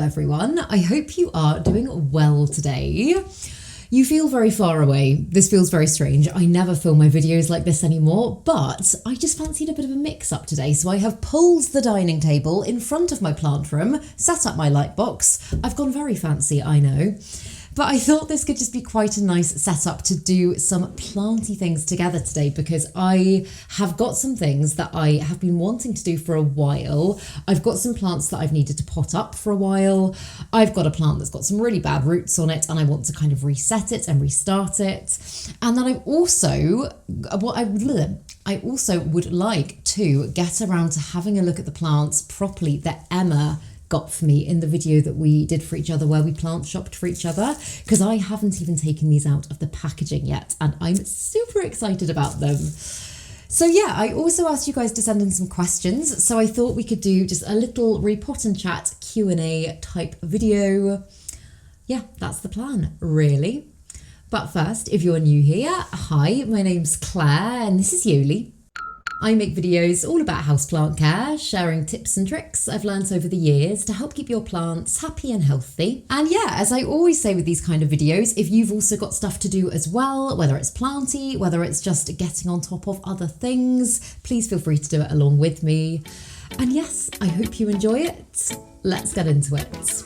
Hello everyone, I hope you are doing well today. You feel very far away. This feels very strange. I never film my videos like this anymore, but I just fancied a bit of a mix-up today, so I have pulled the dining table in front of my plant room, set up my light box. I've gone very fancy, I know. But I thought this could just be quite a nice setup to do some planty things together today, because I have got some things that I have been wanting to do for a while. I've got some plants that I've needed to pot up for a while. I've got a plant that's got some really bad roots on it and I want to kind of reset it and restart it. And then I also would like to get around to having a look at the plants properly that Emma got for me in the video that we did for each other where we plant shopped for each other, because I haven't even taken these out of the packaging yet and I'm super excited about them. So yeah, I also asked you guys to send in some questions, so I thought we could do just a little repot and chat Q&A type video. Yeah, that's the plan, really. But first, if you're new here, hi, my name's Claire and this is Yoli. I make videos all about houseplant care, sharing tips and tricks I've learned over the years to help keep your plants happy and healthy. And yeah, as I always say with these kind of videos, if you've also got stuff to do as well, whether it's planty, whether it's just getting on top of other things, please feel free to do it along with me. And yes, I hope you enjoy it. Let's get into it.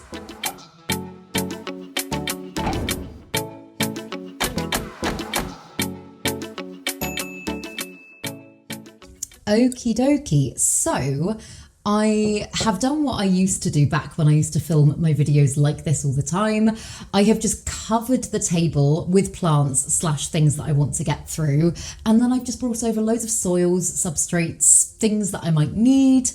Okie dokie, so I have done what I used to do back when I used to film my videos like this all the time. I have just covered the table with plants / things that I want to get through, and then I've just brought over loads of soils, substrates, things that I might need,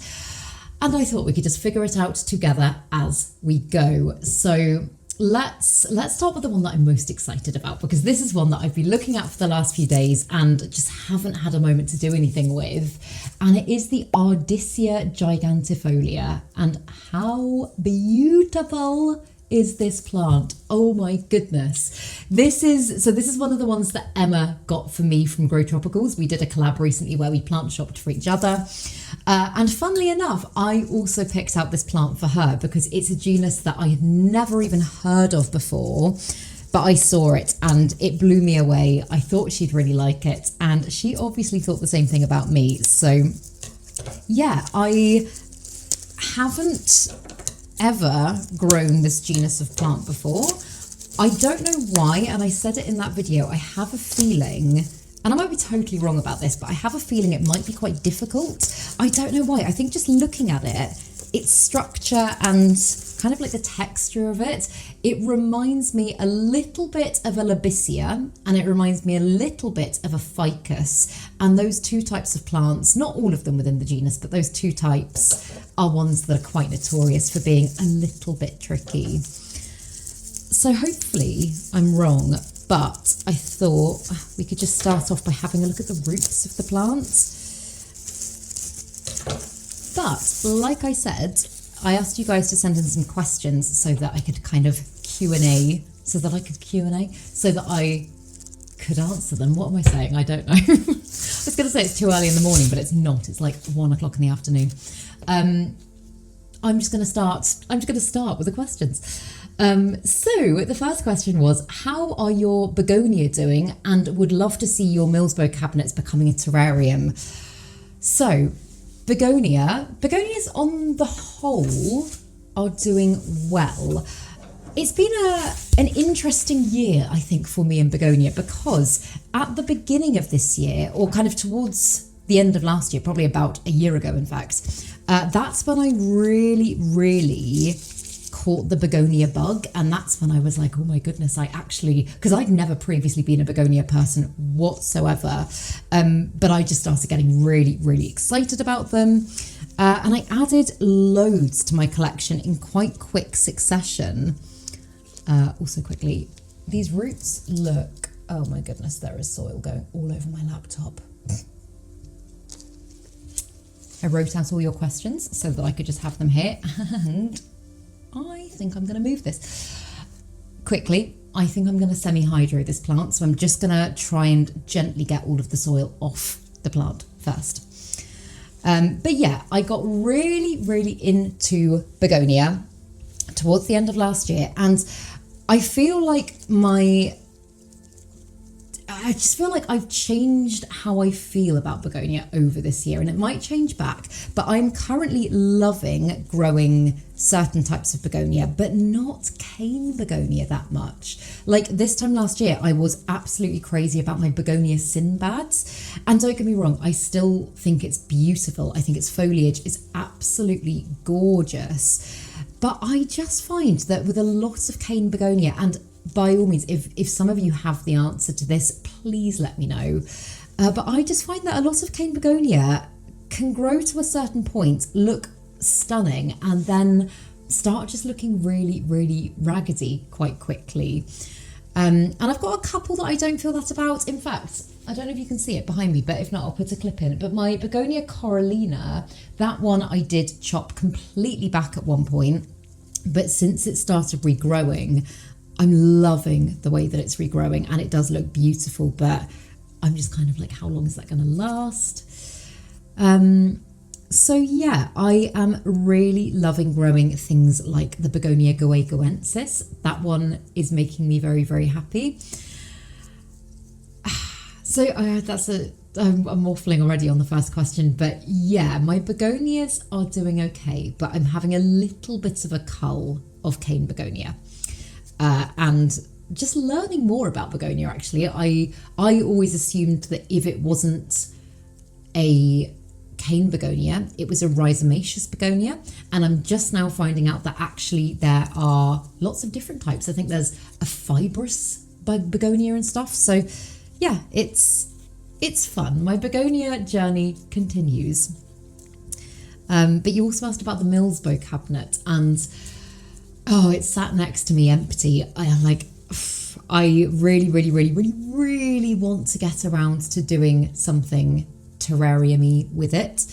and I thought we could just figure it out together as we go. So let's start with the one that I'm most excited about, because this is one that I've been looking at for the last few days and just haven't had a moment to do anything with, and it is the Ardisia gigantifolia. And how beautiful is this plant? Oh my goodness. This is one of the ones that Emma got for me from Grow Tropicals. We did a collab recently where we plant shopped for each other. And funnily enough, I also picked out this plant for her because it's a genus that I had never even heard of before, but I saw it and it blew me away. I thought she'd really like it, and she obviously thought the same thing about me. So yeah, I haven't ever grown this genus of plant before. I don't know why, and I said it in that video, I have a feeling, and I might be totally wrong about this, but I have a feeling it might be quite difficult. I don't know why. I think just looking at it, its structure and kind of like the texture of it, it reminds me a little bit of a Ladybird, and it reminds me a little bit of a ficus. And those two types of plants, not all of them within the genus, but those two types are ones that are quite notorious for being a little bit tricky. So hopefully I'm wrong, but I thought we could just start off by having a look at the roots of the plant. But like I said, I asked you guys to send in some questions so that I could kind of Q&A, so that I could answer them. What am I saying? I don't know. I was going to say it's too early in the morning, but it's not. It's like 1 o'clock in the afternoon. I'm just going to start with the questions. So the first question was, how are your Begonia doing? And would love to see your Millsbo cabinets becoming a terrarium. So Begonias on the whole are doing well. It's been an interesting year, I think, for me in Begonia, because at the beginning of this year, or kind of towards the end of last year, probably about a year ago, in fact, that's when I really caught the Begonia bug. And that's when I was like, oh my goodness, because I'd never previously been a Begonia person whatsoever. But I just started getting really excited about them. And I added loads to my collection in quite quick succession. Also quickly, these roots look, oh my goodness, there is soil going all over my laptop. I wrote out all your questions so that I could just have them here, and I think I'm going to move this quickly. I think I'm going to semi-hydro this plant, so I'm just going to try and gently get all of the soil off the plant first. But yeah, I got really into Begonia towards the end of last year, and I feel like I just feel like I've changed how I feel about begonia over this year, and it might change back, but I'm currently loving growing certain types of begonia, but not cane begonia that much. Like this time last year, I was absolutely crazy about my begonia Sinbads, and don't get me wrong, I still think it's beautiful. I think its foliage is absolutely gorgeous, but I just find that with a lot of cane begonia, and by all means, if some of you have the answer to this, please let me know. But I just find that a lot of cane begonia can grow to a certain point, look stunning, and then start just looking really, really raggedy quite quickly. And I've got a couple that I don't feel that about. In fact, I don't know if you can see it behind me, but if not, I'll put a clip in. But my Begonia Corallina, that one I did chop completely back at one point, but since it started regrowing, I'm loving the way that it's regrowing, and it does look beautiful, but I'm just kind of like, how long is that going to last? So yeah, I am really loving growing things like the Begonia gueguensis. That one is making me very, very happy. So I'm waffling already on the first question, but yeah, my begonias are doing okay, but I'm having a little bit of a cull of cane begonia. And just learning more about begonia, actually. I always assumed that if it wasn't a cane begonia, it was a rhizomaceous begonia, and I'm just now finding out that actually there are lots of different types. I think there's a fibrous begonia and stuff. So yeah, it's fun. My begonia journey continues. But you also asked about the Millsbo cabinet, and oh, it's sat next to me empty. I really, really, really, really, really want to get around to doing something terrarium-y with it.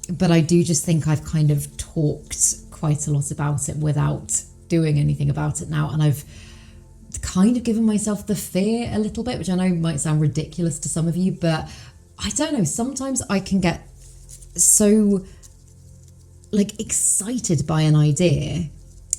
But I do just think I've kind of talked quite a lot about it without doing anything about it now. And I've kind of given myself the fear a little bit, which I know might sound ridiculous to some of you, but I don't know. Sometimes I can get so excited by an idea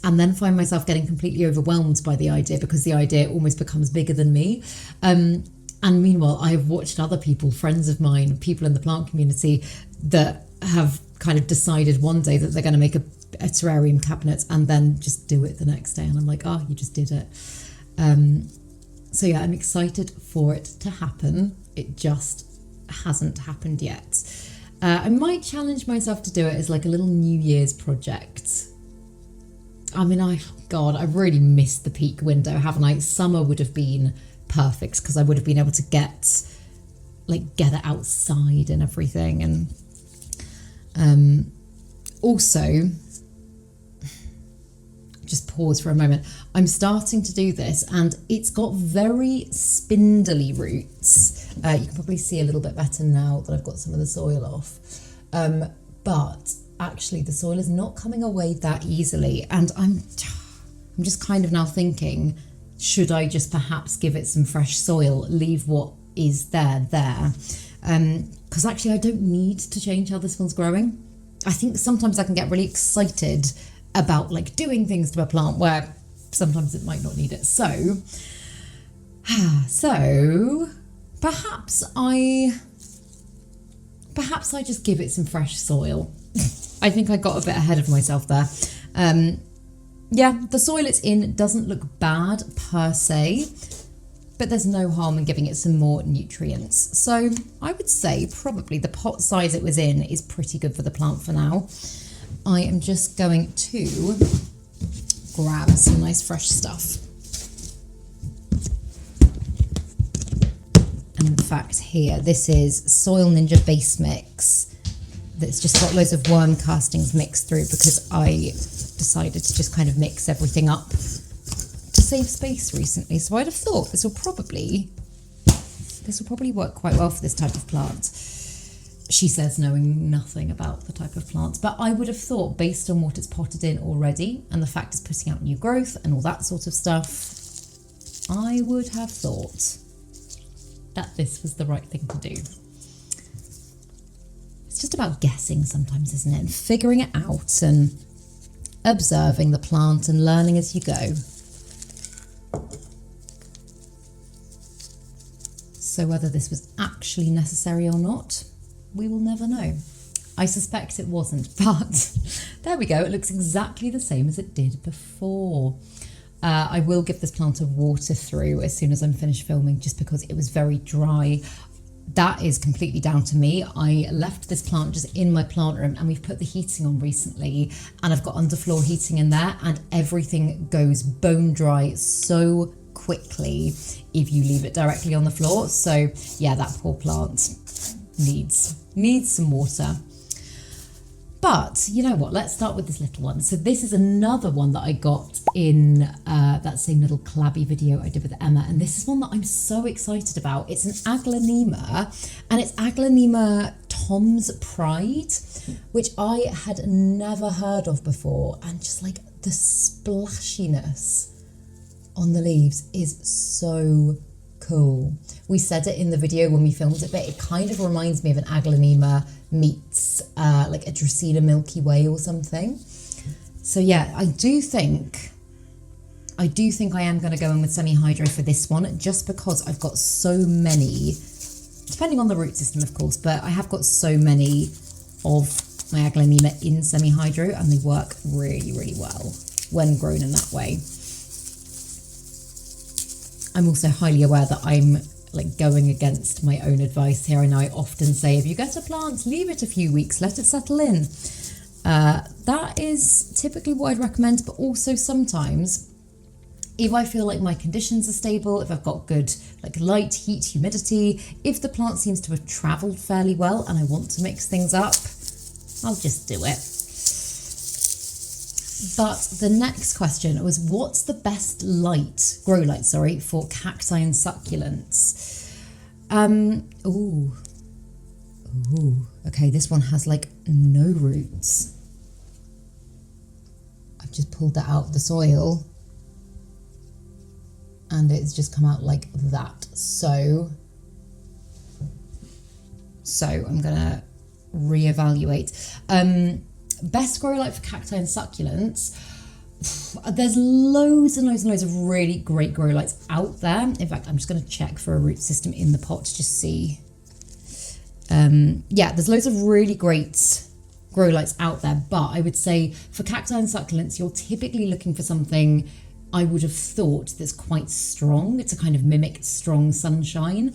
and then find myself getting completely overwhelmed by the idea because the idea almost becomes bigger than me. And meanwhile, I have watched other people, friends of mine, people in the plant community that have kind of decided one day that they're going to make a terrarium cabinet and then just do it the next day. And I'm like, oh, you just did it. So yeah, I'm excited for it to happen. It just hasn't happened yet. I might challenge myself to do it as like a little New Year's project. I mean, I've really missed the peak window, haven't I? Summer would have been perfect because I would have been able to get it outside and everything. And also, just pause for a moment. I'm starting to do this and it's got very spindly roots. You can probably see a little bit better now that I've got some of the soil off. But actually the soil is not coming away that easily. And I'm just kind of now thinking, should I just perhaps give it some fresh soil, leave what is there? Because actually I don't need to change how this one's growing. I think sometimes I can get really excited about doing things to a plant where sometimes it might not need it. So perhaps I just give it some fresh soil. I think I got a bit ahead of myself there. Yeah, the soil it's in doesn't look bad per se, but there's no harm in giving it some more nutrients. So I would say probably the pot size it was in is pretty good for the plant for now. I am just going to grab some nice fresh stuff. And in fact here, this is Soil Ninja Base Mix that's just got loads of worm castings mixed through because I decided to just kind of mix everything up to save space recently. So I'd have thought this will probably work quite well for this type of plant. She says, knowing nothing about the type of plant, but I would have thought, based on what it's potted in already and the fact it's putting out new growth and all that sort of stuff, I would have thought that this was the right thing to do. It's just about guessing sometimes, isn't it? And figuring it out. And observing the plant and learning as you go. So whether this was actually necessary or not, we will never know. I suspect it wasn't, but there we go. It looks exactly the same as it did before. I will give this plant a water through as soon as I'm finished filming, just because it was very dry. That is completely down to me. I left this plant just in my plant room, and we've put the heating on recently, and I've got underfloor heating in there, and everything goes bone dry so quickly if you leave it directly on the floor. So yeah, that poor plant needs some water. But you know what, let's start with this little one. So this is another one that I got in that same little collabby video I did with Emma, and this is one that I'm so excited about. It's an Aglaonema, and it's Aglaonema Tom's Pride, which I had never heard of before, and just like the splashiness on the leaves is so cool. We said it in the video when we filmed it, but it kind of reminds me of an Aglaonema meets like a Dracaena Milky Way or something. So yeah, I do think I am going to go in with semi-hydro for this one, just because I've got so many, depending on the root system of course, but I have got so many of my Aglaonema in semi-hydro, and they work really, really well when grown in that way. I'm also highly aware that I'm like going against my own advice here. I know I often say, if you get a plant, leave it a few weeks, let it settle in. That is typically what I'd recommend, but also sometimes if I feel like my conditions are stable, if I've got good like light, heat, humidity, if the plant seems to have travelled fairly well and I want to mix things up, I'll just do it. But the next question was, what's the best grow light, for cacti and succulents? Okay, this one has like no roots. I've just pulled that out of the soil, and it's just come out like that. So I'm gonna reevaluate. Best grow light for cacti and succulents. There's loads and loads and loads of really great grow lights out there. In fact, I'm just going to check for a root system in the pot to just see. Yeah, there's loads of really great grow lights out there, but I would say for cacti and succulents, you're typically looking for something I would have thought that's quite strong. It's a kind of mimic strong sunshine.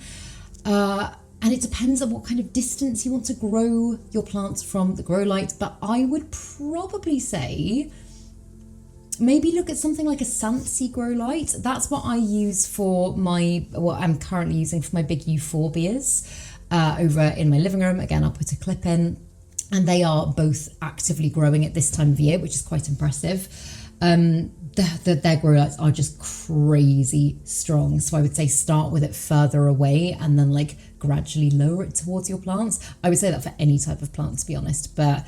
And it depends on what kind of distance you want to grow your plants from the grow light, but I would probably say maybe look at something like a Sansi grow light. That's what I use for what I'm currently using for my big euphorbias over in my living room. Again, I'll put a clip in, and they are both actively growing at this time of year, which is quite impressive. Their grow lights are just crazy strong. So I would say start with it further away and then like gradually lower it towards your plants. I would say that for any type of plant, to be honest. But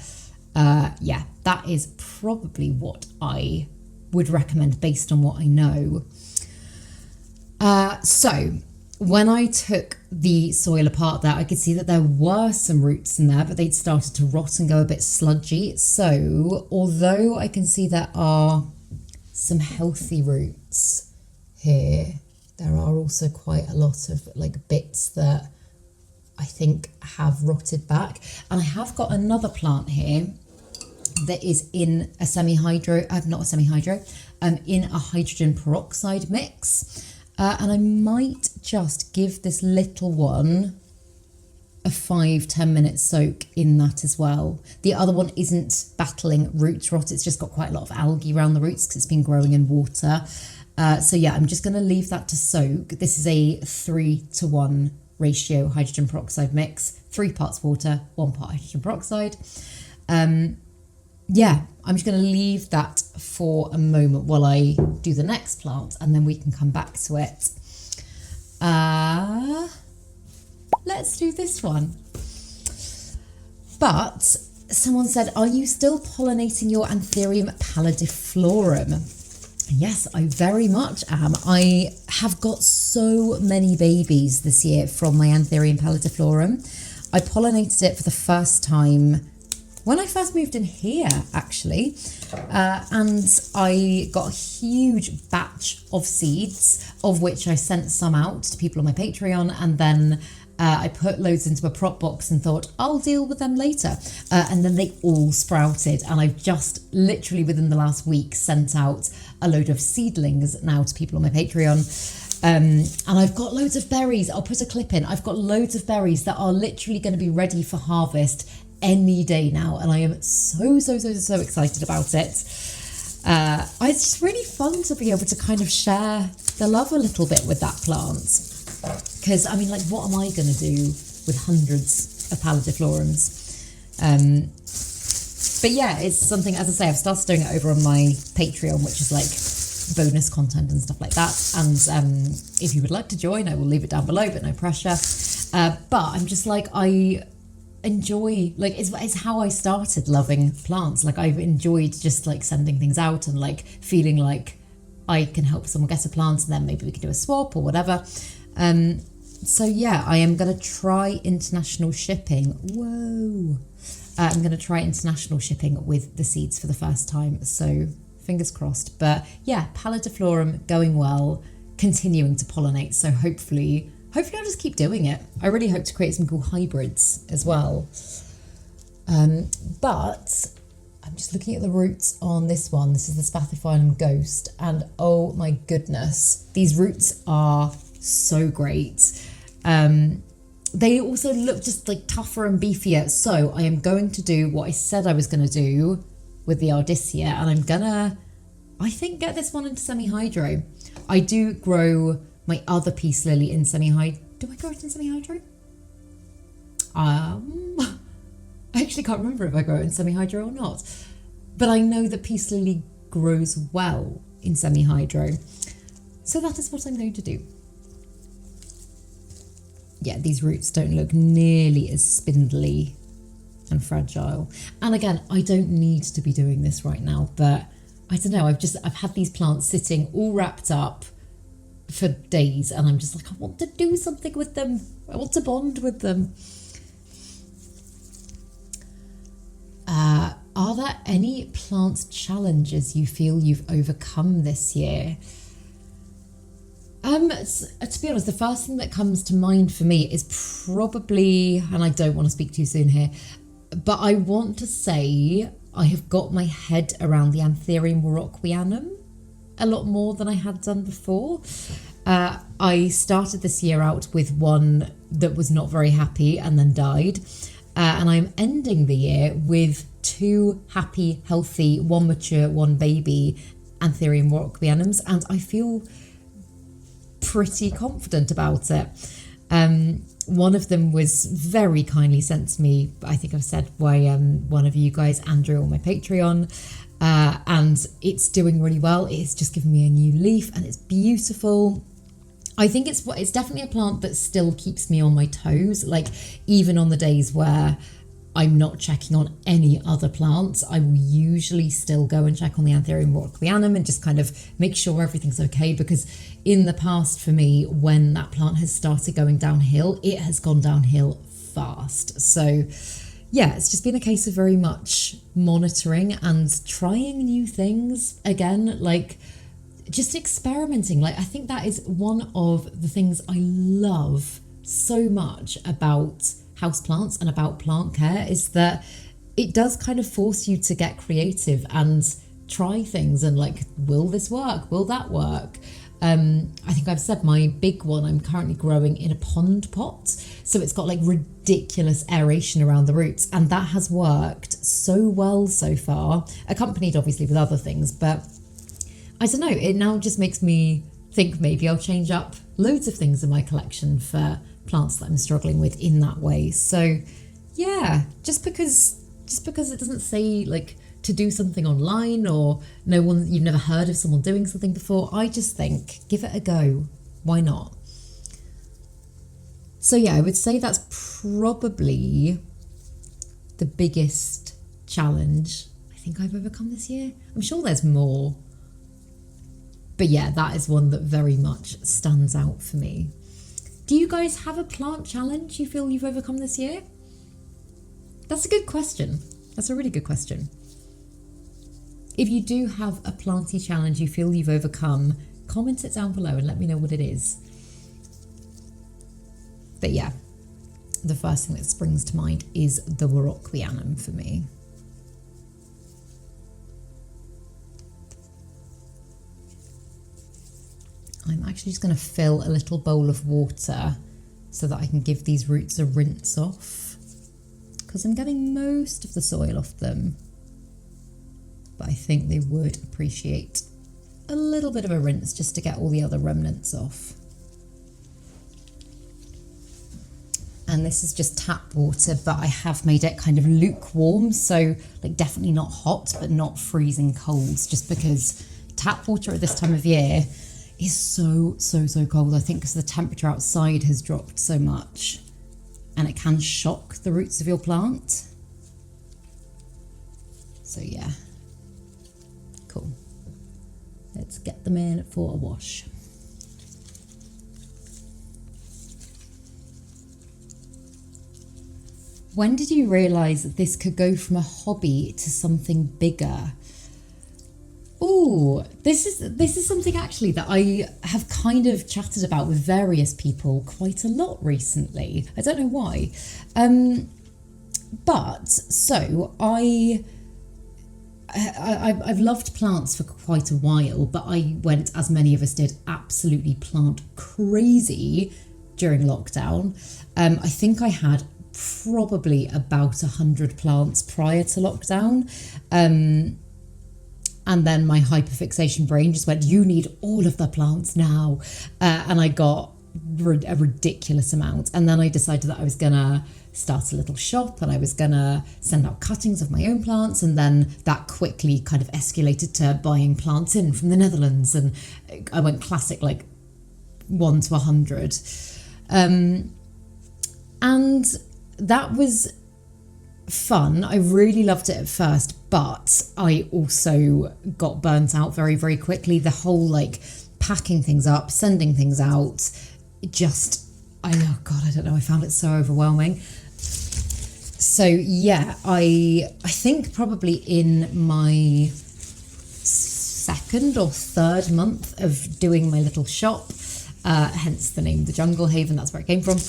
yeah, that is probably what I would recommend based on what I know. So when I took the soil apart there, I could see that there were some roots in there, but they'd started to rot and go a bit sludgy. So although I can see there are some healthy roots here, there are also quite a lot of like bits that I think have rotted back. And I have got another plant here that is in a semi-hydro, not a semi-hydro, in a hydrogen peroxide mix. And I might just give this little one a 5-10 minute soak in that as well. The other one isn't battling root rot, it's just got quite a lot of algae around the roots because it's been growing in water. So yeah, I'm just going to leave that to soak. This is a 3-to-1 ratio hydrogen peroxide mix, 3 parts water, 1 part hydrogen peroxide. Yeah, I'm just going to leave that for a moment while I do the next plant, and then we can come back to it. Let's do this one. But someone said, are you still pollinating your Anthurium pallidiflorum? Yes, I very much am. I have got so many babies this year from my Anthurium pallidiflorum. I pollinated it for the first time when I first moved in here, actually, and I got a huge batch of seeds, of which I sent some out to people on my Patreon, and then I put loads into a prop box and thought, I'll deal with them later. And then they all sprouted, and I've just literally within the last week sent out a load of seedlings now to people on my Patreon. And I've got loads of berries. I'll put a clip in. I've got loads of berries that are literally going to be ready for harvest any day now, and I am so excited about it. It's just really fun to be able to kind of share the love a little bit with that plant, because I mean, like, what am I going to do with hundreds of paludiflorums? But yeah, it's something, as I say, I've started doing it over on my Patreon, which is like bonus content and stuff like that, and if you would like to join, I will leave it down below, but no pressure. But I'm just like, I enjoy, like, it's how I started loving plants. Like, I've enjoyed just like sending things out and like feeling like I can help someone get a plant, and then maybe we can do a swap or whatever. So yeah, I am going to try international shipping. Whoa. I'm going to try international shipping with the seeds for the first time, so fingers crossed. But yeah, paludiflorum going well, continuing to pollinate, so hopefully I'll just keep doing it. I really hope to create some cool hybrids as well. But I'm just looking at the roots on this one. This is the Spathiphyllum Ghost, and oh my goodness, these roots are so great. They also look just like tougher and beefier. So I am going to do what I said I was going to do with the Ardisia, and I'm gonna, I think, get this one into semi-hydro. I do grow my other peace lily in semi-hydro. Do I grow it in semi-hydro? I actually can't remember if I grow it in semi-hydro or not. But I know that peace lily grows well in semi-hydro. So that is what I'm going to do. Yeah, these roots don't look nearly as spindly and fragile. And again, I don't need to be doing this right now, but I don't know, I've had these plants sitting all wrapped up for days, and I'm just like, I want to do something with them. I want to bond with them. Are there any plant challenges you feel you've overcome this year? To be honest, the first thing that comes to mind for me is probably, and I don't want to speak too soon here, but I want to say I have got my head around the Anthurium warocquianum a lot more than I had done before. I started this year out with one that was not very happy and then died. And I'm ending the year with 2 happy, healthy, 1 mature, 1 baby Anthurium warocquianums, and I feel pretty confident about it. One of them was very kindly sent to me, I think I've said, by one of you guys, Andrew, on my Patreon, and it's doing really well. It's just given me a new leaf, and it's beautiful. I think it's definitely a plant that still keeps me on my toes, like even on the days where I'm not checking on any other plants, I will usually still go and check on the Anthurium warocquianum and just kind of make sure everything's okay, because in the past for me, when that plant has started going downhill, it has gone downhill fast. So yeah, it's just been a case of very much monitoring and trying new things again, like just experimenting. Like, I think that is one of the things I love so much about houseplants and about plant care, is that it does kind of force you to get creative and try things and like, will this work? Will that work? I think I've said my big one I'm currently growing in a pond pot, so it's got like ridiculous aeration around the roots, and that has worked so well so far, accompanied obviously with other things. But I don't know, it now just makes me think maybe I'll change up loads of things in my collection for plants that I'm struggling with in that way. So yeah, just because it doesn't say like to do something online, or you've never heard of someone doing something before, I just think give it a go. Why not? So yeah, I would say that's probably the biggest challenge I think I've overcome this year. I'm sure there's more, but yeah, that is one that very much stands out for me. Do you guys have a plant challenge you feel you've overcome this year? That's a good question. That's a really good question. If you do have a planty challenge you feel you've overcome, comment it down below and let me know what it is. But yeah, the first thing that springs to mind is the Warocqueanum for me. I'm actually just going to fill a little bowl of water so that I can give these roots a rinse off, because I'm getting most of the soil off them, but I think they would appreciate a little bit of a rinse just to get all the other remnants off. And this is just tap water, but I have made it kind of lukewarm, so like definitely not hot but not freezing cold, just because tap water at this time of year is so cold. I think because the temperature outside has dropped so much, and it can shock the roots of your plant. So yeah, cool. Let's get them in for a wash. When did you realise that this could go from a hobby to something bigger? Oh, this is something actually that I have kind of chatted about with various people quite a lot recently. I don't know why. But so I've loved plants for quite a while, but I went, as many of us did, absolutely plant crazy during lockdown. I think I had probably about 100 plants prior to lockdown. And then my hyperfixation brain just went, you need all of the plants now. And I got a ridiculous amount. And then I decided that I was gonna start a little shop and I was gonna send out cuttings of my own plants. And then that quickly kind of escalated to buying plants in from the Netherlands. And I went classic, like 1 to 100. And that was fun. I really loved it at first, but I also got burnt out very, very quickly. The whole like packing things up, sending things out, oh God, I don't know. I found it so overwhelming. So yeah, I think probably in my 2nd or 3rd month of doing my little shop, hence the name TheJungleHaven, that's where it came from.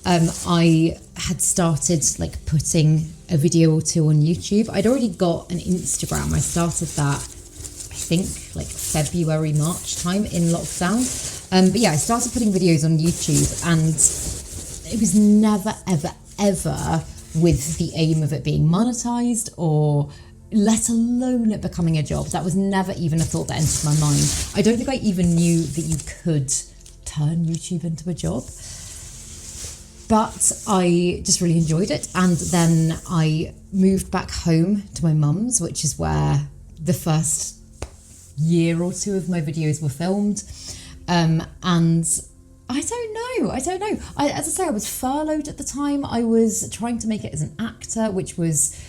I had started like putting a video or two on YouTube. I'd already got an Instagram. I started that, I think, like February, March time in lockdown. But yeah, I started putting videos on YouTube, and it was never, ever, ever with the aim of it being monetized, or let alone it becoming a job. That was never even a thought that entered my mind. I don't think I even knew that you could turn YouTube into a job. But I just really enjoyed it. And then I moved back home to my mum's, which is where the first year or two of my videos were filmed. And I don't know. As I say, I was furloughed at the time. I was trying to make it as an actor, which was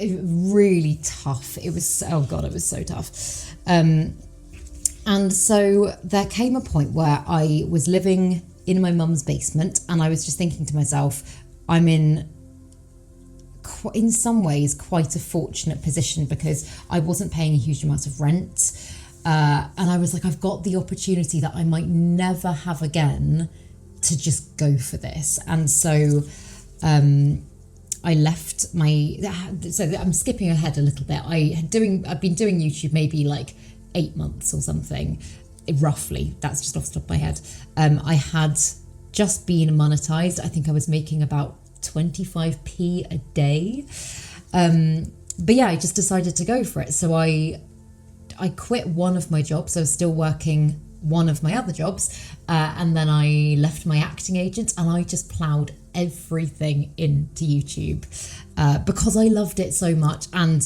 really tough. It was, oh God, it was so tough. And so there came a point where I was living in my mum's basement, and I was just thinking to myself, I'm in some ways quite a fortunate position because I wasn't paying a huge amount of rent. And I was like, I've got the opportunity that I might never have again to just go for this. And so I left so I'm skipping ahead a little bit. I've been doing YouTube maybe like 8 months or something, roughly. That's just off the top of my head. I had just been monetized. I think I was making about 25p a day. But yeah, I just decided to go for it. So I quit one of my jobs. I was still working one of my other jobs. And then I left my acting agent, and I just plowed everything into YouTube because I loved it so much. And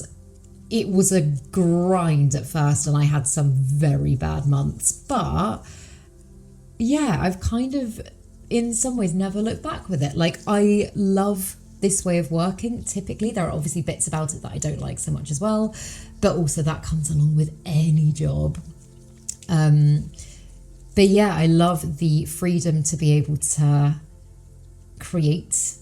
it was a grind at first, and I had some very bad months. But yeah, I've kind of, in some ways, never looked back with it. Like, I love this way of working. Typically, there are obviously bits about it that I don't like so much as well, but also that comes along with any job. But yeah, I love the freedom to be able to create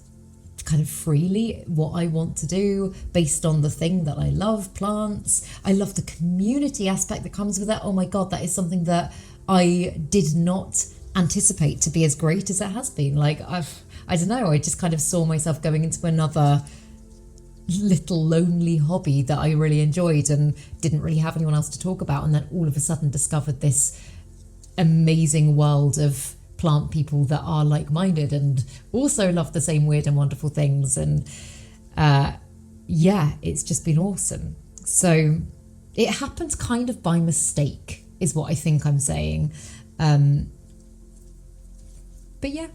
kind of freely what I want to do based on the thing that I love, plants. I love the community aspect that comes with it. Oh my God, that is something that I did not anticipate to be as great as it has been. Like I don't know, I just kind of saw myself going into another little lonely hobby that I really enjoyed and didn't really have anyone else to talk about, and then all of a sudden discovered this amazing world of plant people that are like-minded and also love the same weird and wonderful things. And yeah, it's just been awesome. So it happened kind of by mistake is what I think I'm saying. But yeah,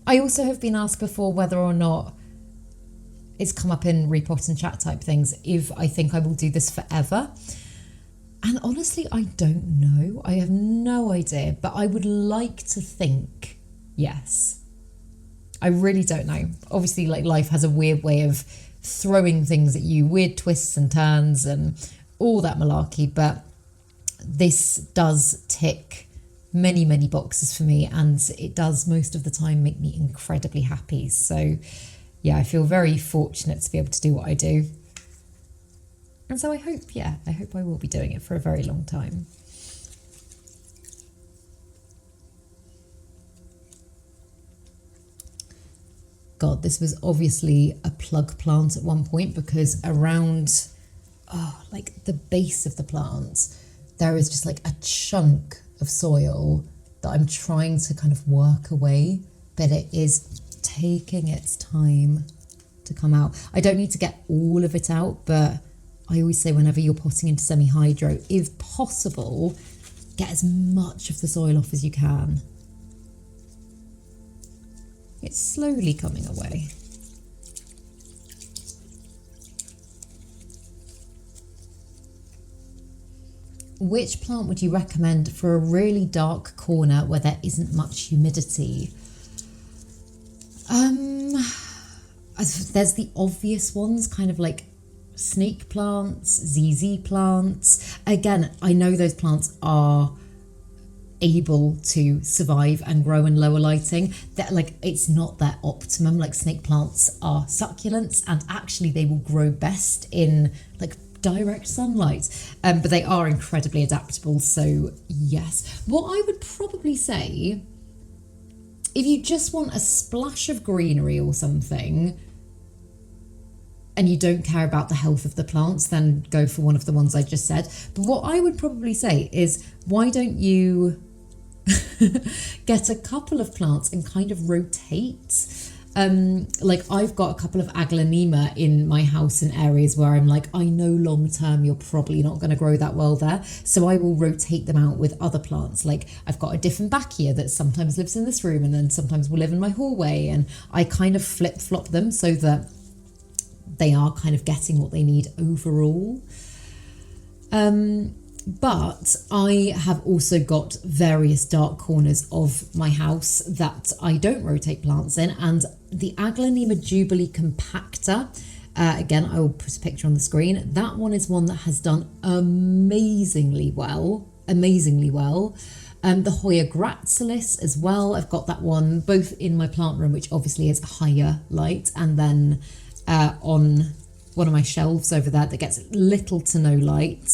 I also have been asked before whether or not it's come up in repot and chat type things if I think I will do this forever. And honestly, I don't know. I have no idea, but I would like to think yes. I really don't know. Obviously, like, life has a weird way of throwing things at you, weird twists and turns and all that malarkey, but this does tick many, many boxes for me, and it does most of the time make me incredibly happy. So yeah, I feel very fortunate to be able to do what I do. And so I hope I will be doing it for a very long time. God, this was obviously a plug plant at one point, because around, like the base of the plant, there is just like a chunk of soil that I'm trying to kind of work away, but it is taking its time to come out. I don't need to get all of it out, but I always say whenever you're potting into semi-hydro, if possible, get as much of the soil off as you can. It's slowly coming away. Which plant would you recommend for a really dark corner where there isn't much humidity? There's the obvious ones, kind of like snake plants, ZZ plants. Again, I know those plants are able to survive and grow in lower lighting. That, like, it's not their optimum. Like, snake plants are succulents, and actually they will grow best in like direct sunlight, but they are incredibly adaptable. So yes, what I would probably say, if you just want a splash of greenery or something and you don't care about the health of the plants, then go for one of the ones I just said. But what I would probably say is, why don't you get a couple of plants and kind of rotate? Like, I've got a couple of Aglaonema in my house in areas where I'm like, I know long term you're probably not going to grow that well there, so I will rotate them out with other plants. Like, I've got a different Bacchia that sometimes lives in this room and then sometimes will live in my hallway, and I kind of flip-flop them so that they are kind of getting what they need overall. But I have also got various dark corners of my house that I don't rotate plants in, and the Aglaonema Jubilee Compacta, again, I will put a picture on the screen. That one is one that has done amazingly well. The Hoya gracilis as well. I've got that one both in my plant room, which obviously is higher light, and then on one of my shelves over there that gets little to no light.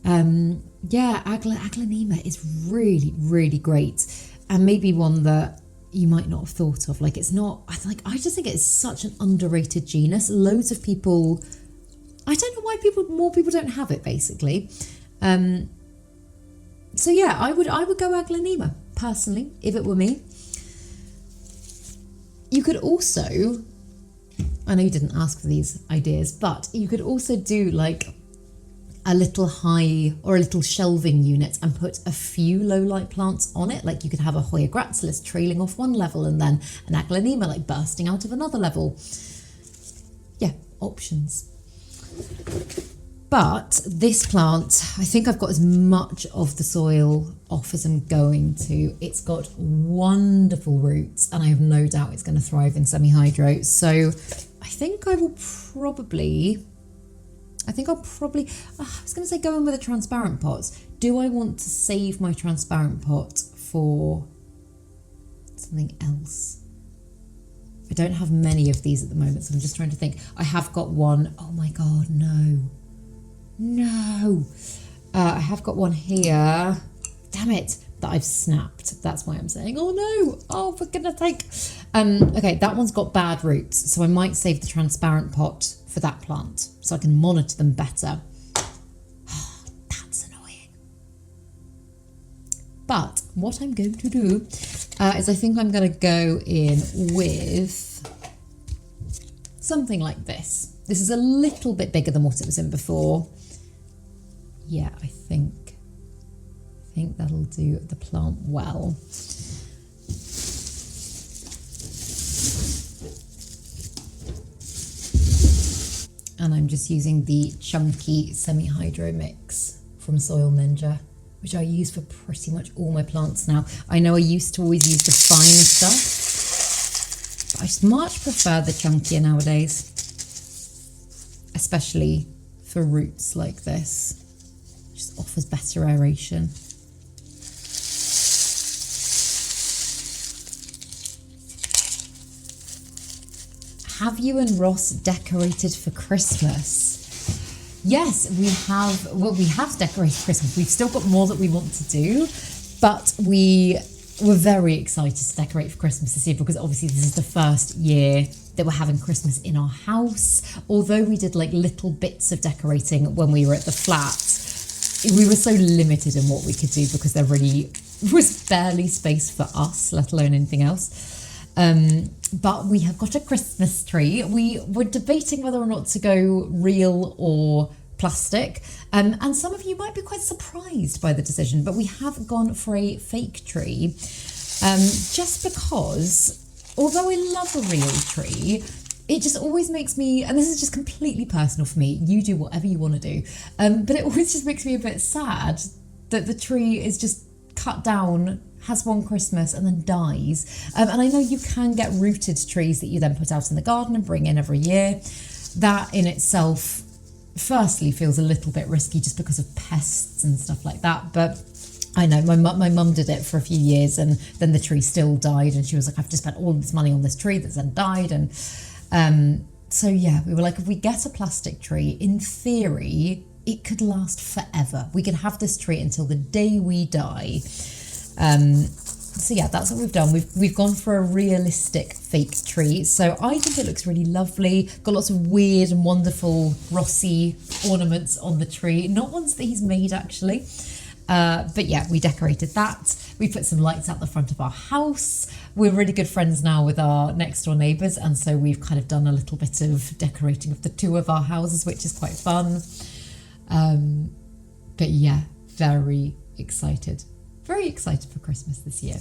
Yeah, Aglaonema is really, really great, and maybe one that you might not have thought of. Like, it's not, I just think it's such an underrated genus. Loads of people, I don't know why more people don't have it, basically. So yeah, I would go Aglaonema personally if it were me. You could also, I know you didn't ask for these ideas, but you could also do like a little high or a little shelving unit and put a few low light plants on it. Like, you could have a Hoya gracilis trailing off one level and then an Aglaonema like bursting out of another level. Yeah, options. But this plant, I think I've got as much of the soil off as I'm going to. It's got wonderful roots, and I have no doubt it's going to thrive in semi-hydro. So I think I'll probably, I was going to say go in with a transparent pot. Do I want to save my transparent pot for something else? I don't have many of these at the moment, so I'm just trying to think. I have got one. Oh my God, no. No. I have got one here. Damn it. That I've snapped. That's why I'm saying, oh no. Oh, for goodness sake. Okay, that one's got bad roots, so I might save the transparent pot for that plant so I can monitor them better. That's annoying. But what I'm going to do is I think I'm going to go in with something like this. This is a little bit bigger than what it was in before. Yeah, I think that'll do the plant well. And I'm just using the chunky semi-hydro mix from Soil Ninja, which I use for pretty much all my plants now. I know I used to always use the finer stuff, but I just much prefer the chunkier nowadays, especially for roots like this. It just offers better aeration. Have you and Ross decorated for Christmas? Yes, we have. Well, we have decorated for Christmas. We've still got more that we want to do, but we were very excited to decorate for Christmas this year because obviously this is the first year that we're having Christmas in our house. Although we did like little bits of decorating when we were at the flat, we were so limited in what we could do because there really was barely space for us, let alone anything else. But we have got a Christmas tree. We were debating whether or not to go real or plastic. And some of you might be quite surprised by the decision, but we have gone for a fake tree. Just because, although I love a real tree, it just always makes me, and this is just completely personal for me, you do whatever you want to do, but it always just makes me a bit sad that the tree is just cut down, has one Christmas and then dies. And I know you can get rooted trees that you then put out in the garden and bring in every year. That in itself, firstly, feels a little bit risky just because of pests and stuff like that. But I know my mum did it for a few years and then the tree still died. And she was like, I've just spent all this money on this tree that's then died. And so, yeah, we were like, if we get a plastic tree, in theory, it could last forever. We could have this tree until the day we die. So yeah, that's what we've done. We've gone for a realistic fake tree. So I think it looks really lovely. Got lots of weird and wonderful Rossi ornaments on the tree. Not ones that he's made actually. But yeah, we decorated that. We put some lights out the front of our house. We're really good friends now with our next door neighbours. And so we've kind of done a little bit of decorating of the two of our houses, which is quite fun. But yeah, very excited. Very excited for Christmas this year.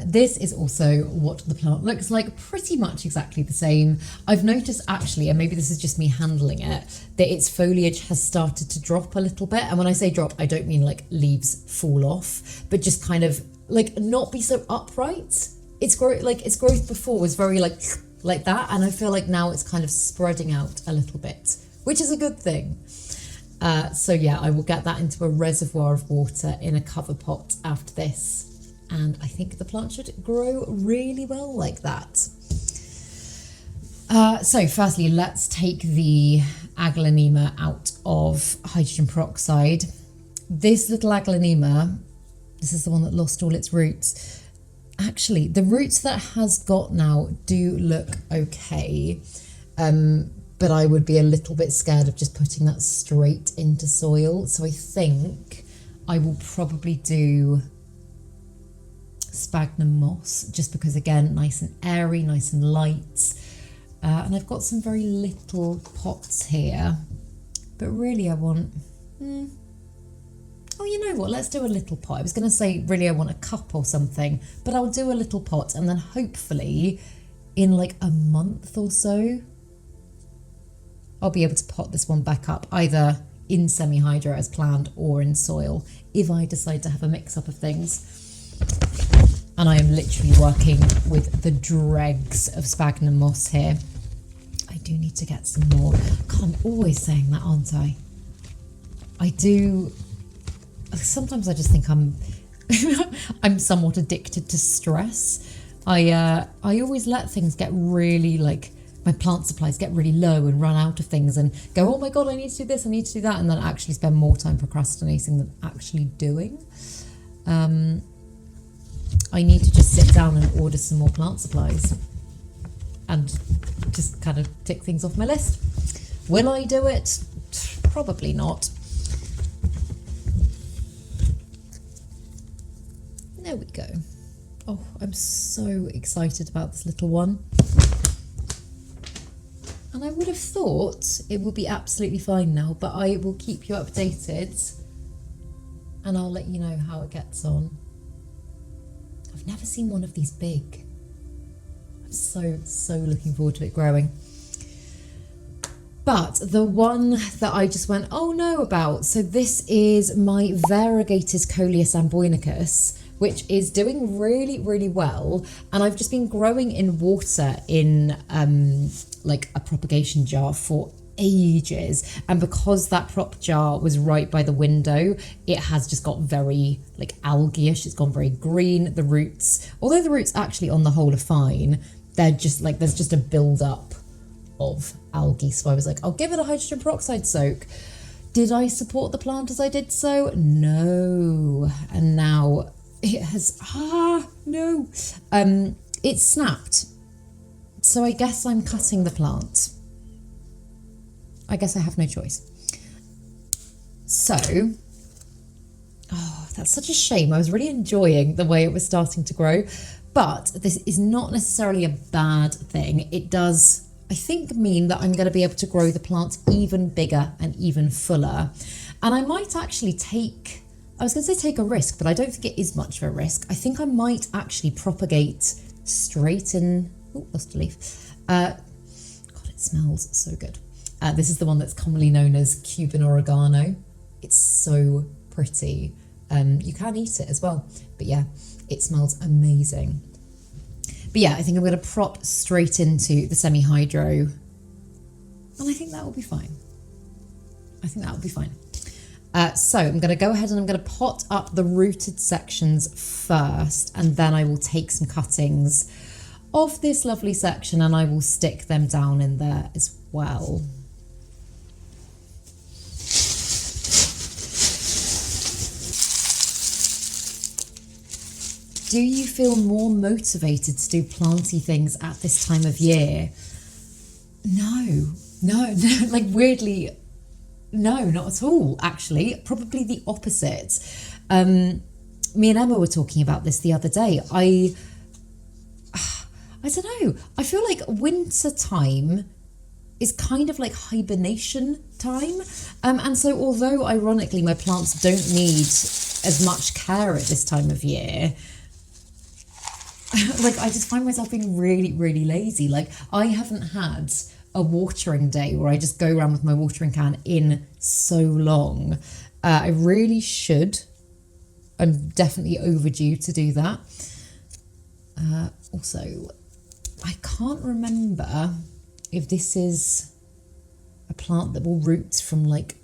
This is also what the plant looks like, pretty much exactly the same. I've noticed actually, and maybe this is just me handling it, that its foliage has started to drop a little bit. And when I say drop, I don't mean like leaves fall off, but just kind of like not be so upright. Its growth before was very like that. And I feel like now it's kind of spreading out a little bit, which is a good thing. So yeah, I will get that into a reservoir of water in a cover pot after this. And I think the plant should grow really well like that. So firstly, let's take the Aglaonema out of hydrogen peroxide. This little Aglaonema, this is the one that lost all its roots. Actually, the roots that it has got now do look okay. But I would be a little bit scared of just putting that straight into soil. So I think I will probably do sphagnum moss, just because again, nice and airy, nice and light. And I've got some very little pots here, but really I want, oh, you know what, let's do a little pot. I was going to say really I want a cup or something, but I'll do a little pot and then hopefully in like a month or so, I'll be able to pot this one back up, either in semi-hydro as planned or in soil, if I decide to have a mix-up of things. And I am literally working with the dregs of sphagnum moss here. I do need to get some more. God, I'm always saying that, aren't I? I do. Sometimes I just think I'm somewhat addicted to stress. I always let things get really like, my plant supplies get really low and run out of things and go, oh my God, I need to do this, I need to do that, and then actually spend more time procrastinating than actually doing. I need to just sit down and order some more plant supplies and just kind of tick things off my list. Will I do it? Probably not. There we go. Oh, I'm so excited about this little one. And I would have thought it would be absolutely fine now, but I will keep you updated and I'll let you know how it gets on. I've never seen one of these big. I'm so looking forward to it growing. But the one that I just went, oh no, about, so this is my variegated Coleus amboinicus, which is doing really well, and I've just been growing in water in like a propagation jar for ages, and because that prop jar was right by the window, it has just got very like algae-ish. It's gone very green. The roots, although the roots actually on the whole are fine, they're just like, there's just a build-up of algae. So I was like, I'll give it a hydrogen peroxide soak. Did I support the plant as I did so? No. And now it has, no. It's snapped. So I guess I'm cutting the plant. I guess I have no choice. So, oh, that's such a shame. I was really enjoying the way it was starting to grow, but this is not necessarily a bad thing. It does, I think, mean that I'm going to be able to grow the plant even bigger and even fuller. And I might actually take, I was going to say take a risk, but I don't think it is much of a risk. I think I might actually propagate straight in, oh, lost a leaf. God, it smells so good. This is the one that's commonly known as Cuban oregano. It's so pretty. You can eat it as well. But yeah, it smells amazing. But yeah, I think I'm going to prop straight into the semi-hydro. And I think that will be fine. I think that will be fine. So I'm going to go ahead and I'm going to pot up the rooted sections first. And then I will take some cuttings of this lovely section and I will stick them down in there as well. Do you feel more motivated to do planty things at this time of year? No, like weirdly, no, not at all, actually. Probably the opposite. Me and Emma were talking about this the other day. I don't know. I feel like winter time is kind of like hibernation time. And so although ironically my plants don't need as much care at this time of year, like I just find myself being really lazy. Like I haven't had a watering day where I just go around with my watering can in so long. I really should. I'm definitely overdue to do that. Also, I can't remember if this is a plant that will root from like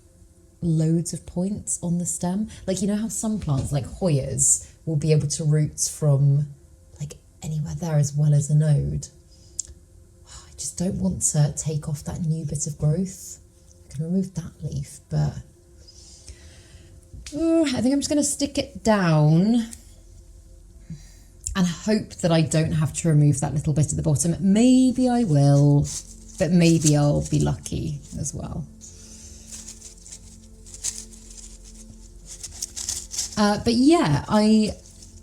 loads of points on the stem. Like, you know how some plants like Hoyas will be able to root from like anywhere there as well as a node. I just don't want to take off that new bit of growth. I can remove that leaf, but I think I'm just going to stick it down and hope that I don't have to remove that little bit at the bottom. Maybe I will, but maybe I'll be lucky as well. But yeah, I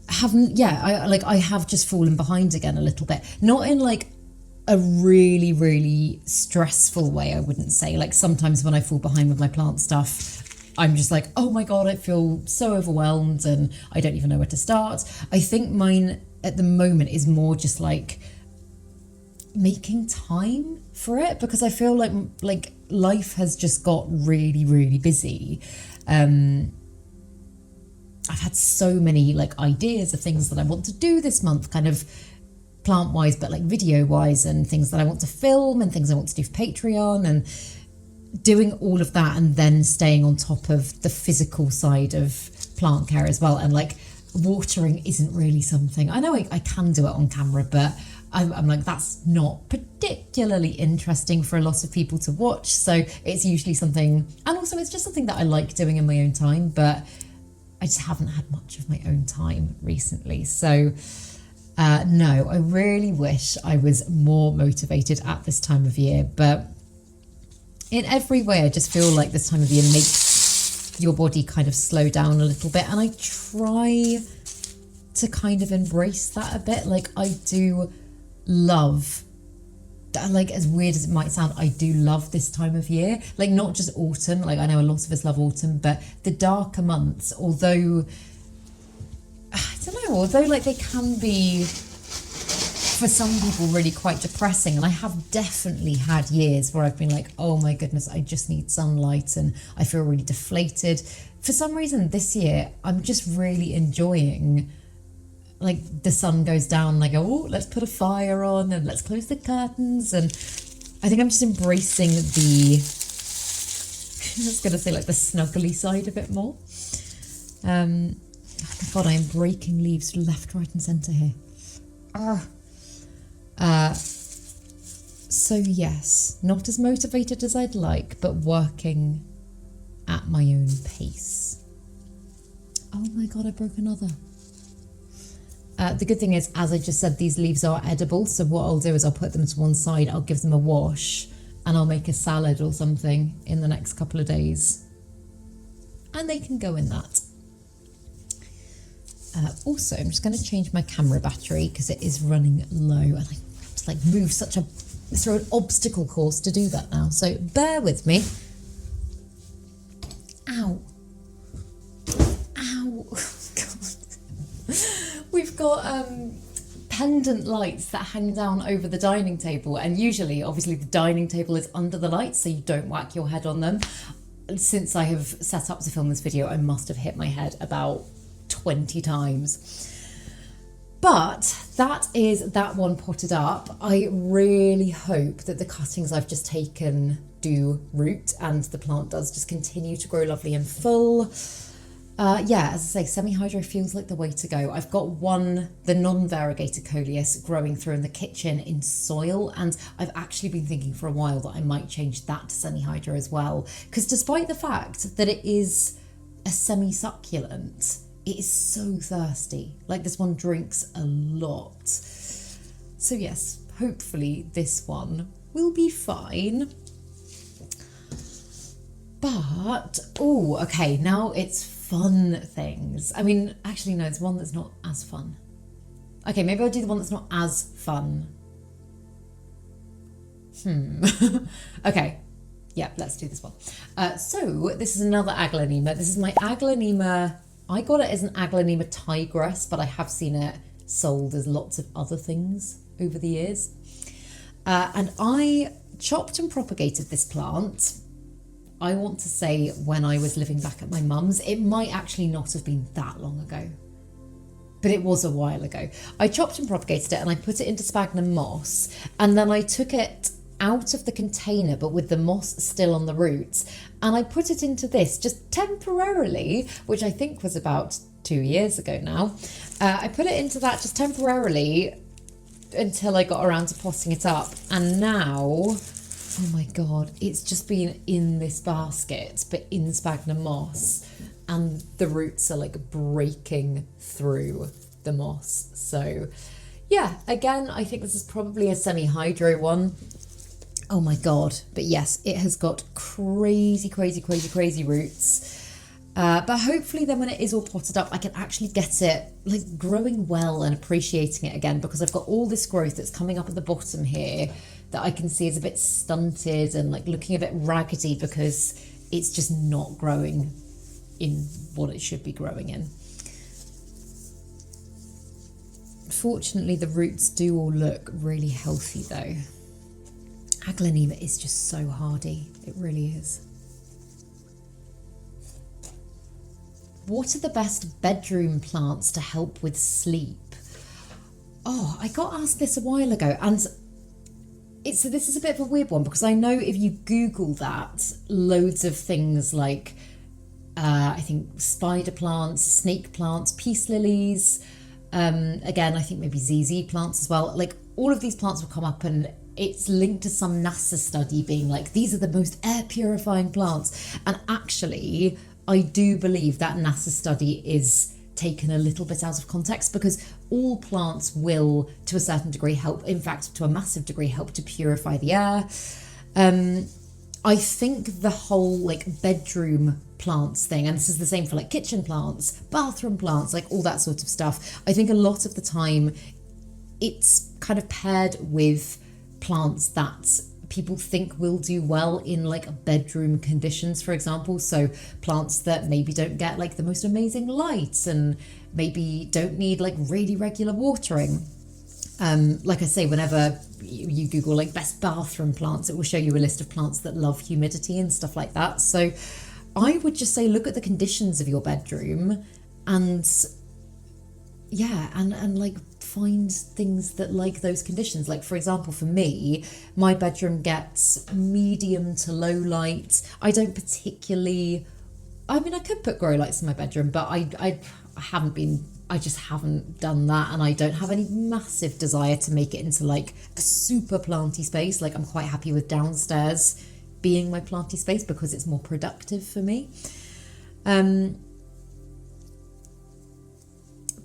have just fallen behind again a little bit. Not in like a really stressful way, I wouldn't say. Like sometimes when I fall behind with my plant stuff, I'm just like, oh my God, I feel so overwhelmed and I don't even know where to start. I think mine at the moment is more just like making time for it, because I feel like life has just got really busy. I've had so many like ideas of things that I want to do this month, kind of plant wise, but like video wise, and things that I want to film and things I want to do for Patreon, and doing all of that and then staying on top of the physical side of plant care as well. And like watering isn't really something. I know I can do it on camera, but I'm like, that's not particularly interesting for a lot of people to watch. So it's usually something, and also it's just something that I like doing in my own time, but I just haven't had much of my own time recently. So no, I really wish I was more motivated at this time of year, but in every way, I just feel like this time of year makes your body kind of slow down a little bit. And I try to kind of embrace that a bit. Like, I do love, like, as weird as it might sound, I do love this time of year. Like, not just autumn. Like, I know a lot of us love autumn, but the darker months, although, I don't know, although like they can be, for some people, really quite depressing. And I have definitely had years where I've been like, oh my goodness, I just need sunlight and I feel really deflated. For some reason this year, I'm just really enjoying, like, the sun goes down and I go, oh, let's put a fire on and let's close the curtains. And I think I'm just embracing the, I was going to say, like, the snuggly side a bit more. Oh my God, I am breaking leaves left, right and centre here. So yes, not as motivated as I'd like, but working at my own pace. Oh my God, I broke another. The good thing is, as I just said, these leaves are edible. So what I'll do is I'll put them to one side, I'll give them a wash, and I'll make a salad or something in the next couple of days. And they can go in that. Also, I'm just going to change my camera battery because it is running low, and I have to like move through an obstacle course to do that now. So bear with me. Ow. Ow. God. We've got pendant lights that hang down over the dining table, and usually, obviously, the dining table is under the lights, so you don't whack your head on them. Since I have set up to film this video, I must have hit my head about 20 times. But that is that one potted up. I really hope that the cuttings I've just taken do root and the plant does just continue to grow lovely and full. Yeah, as I say, semi-hydro feels like the way to go. I've got one, the non-variegated coleus, growing through in the kitchen in soil, and I've actually been thinking for a while that I might change that to semi-hydro as well, because despite the fact that it is a semi-succulent, it is so thirsty. Like, this one drinks a lot. So yes, hopefully this one will be fine. But, oh, okay, now it's fun things. I mean, actually, no, it's one that's not as fun. Okay, maybe I'll do the one that's not as fun. Okay, yeah, let's do this one. So this is another Aglaonema. This is my Aglaonema. I got it as an Aglaonema tigress, but I have seen it sold as lots of other things over the years. And I chopped and propagated this plant, I want to say, when I was living back at my mum's. It might actually not have been that long ago, but it was a while ago. I chopped and propagated it and I put it into sphagnum moss, and then I took it out of the container, but with the moss still on the roots, and I put it into this just temporarily, which I think was about 2 years ago now. I put it into that just temporarily until I got around to potting it up, and now, oh my God, it's just been in this basket, but in sphagnum moss, and the roots are like breaking through the moss. So yeah, again, I think this is probably a semi-hydro one. Oh my God, but yes, it has got crazy, crazy, crazy, crazy roots. But hopefully then when it is all potted up, I can actually get it like growing well and appreciating it again, because I've got all this growth that's coming up at the bottom here that I can see is a bit stunted and like looking a bit raggedy because it's just not growing in what it should be growing in. Fortunately, the roots do all look really healthy though. Aglaonema is just so hardy, it really is. What are the best bedroom plants to help with sleep? Oh, I got asked this a while ago, and so this is a bit of a weird one, because I know if you Google that, loads of things like I think spider plants, snake plants, peace lilies. Again, I think maybe ZZ plants as well. Like all of these plants will come up, and it's linked to some NASA study being like, these are the most air purifying plants. And actually, I do believe that NASA study is taken a little bit out of context, because all plants will, to a certain degree, help, in fact, to a massive degree, help to purify the air. I think the whole like bedroom plants thing, and this is the same for like kitchen plants, bathroom plants, like all that sort of stuff. I think a lot of the time it's kind of paired with plants that people think will do well in like bedroom conditions, for example. So plants that maybe don't get like the most amazing lights and maybe don't need like really regular watering. Like I say, whenever you Google like best bathroom plants, it will show you a list of plants that love humidity and stuff like that. So I would just say, look at the conditions of your bedroom and like find things that like those conditions. Like for example, for me, my bedroom gets medium to low light. I don't particularly, I mean, I could put grow lights in my bedroom, but I just haven't done that, and I don't have any massive desire to make it into like a super planty space. Like I'm quite happy with downstairs being my planty space because it's more productive for me.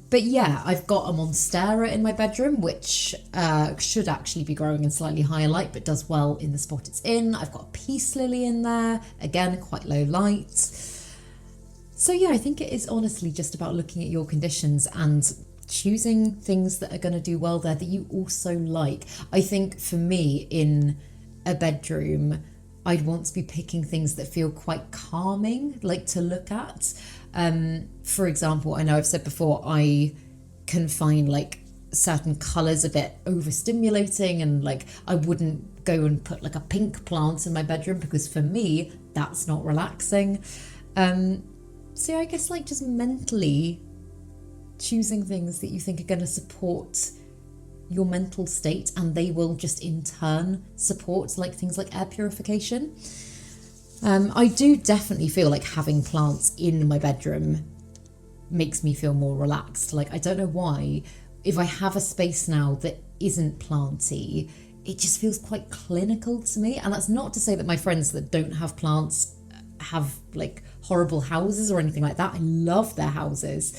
But yeah, I've got a monstera in my bedroom, which should actually be growing in slightly higher light, but does well in the spot it's in. I've got a peace lily in there, again, quite low light. So yeah, I think it is honestly just about looking at your conditions and choosing things that are going to do well there that you also like. I think for me in a bedroom, I'd want to be picking things that feel quite calming, like to look at. For example, I know I've said before, I can find like certain colours a bit overstimulating, and like I wouldn't go and put like a pink plant in my bedroom because for me, that's not relaxing. So I guess like just mentally choosing things that you think are going to support your mental state, and they will just in turn support like things like air purification. I do definitely feel like having plants in my bedroom makes me feel more relaxed. Like I don't know why, if I have a space now that isn't planty, it just feels quite clinical to me. And that's not to say that my friends that don't have plants have like horrible houses or anything like that. I love their houses.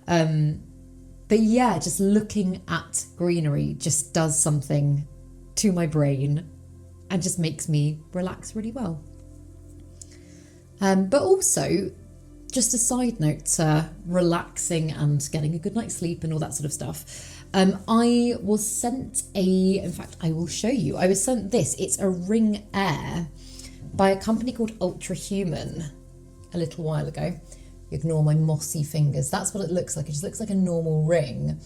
But yeah, just looking at greenery just does something to my brain and just makes me relax really well. But also, just a side note to relaxing and getting a good night's sleep and all that sort of stuff. I was sent in fact, I will show you. I was sent this. It's a ring air by a company called Ultrahuman a little while ago. Ignore my mossy fingers. That's what it looks like. It just looks like a normal ring.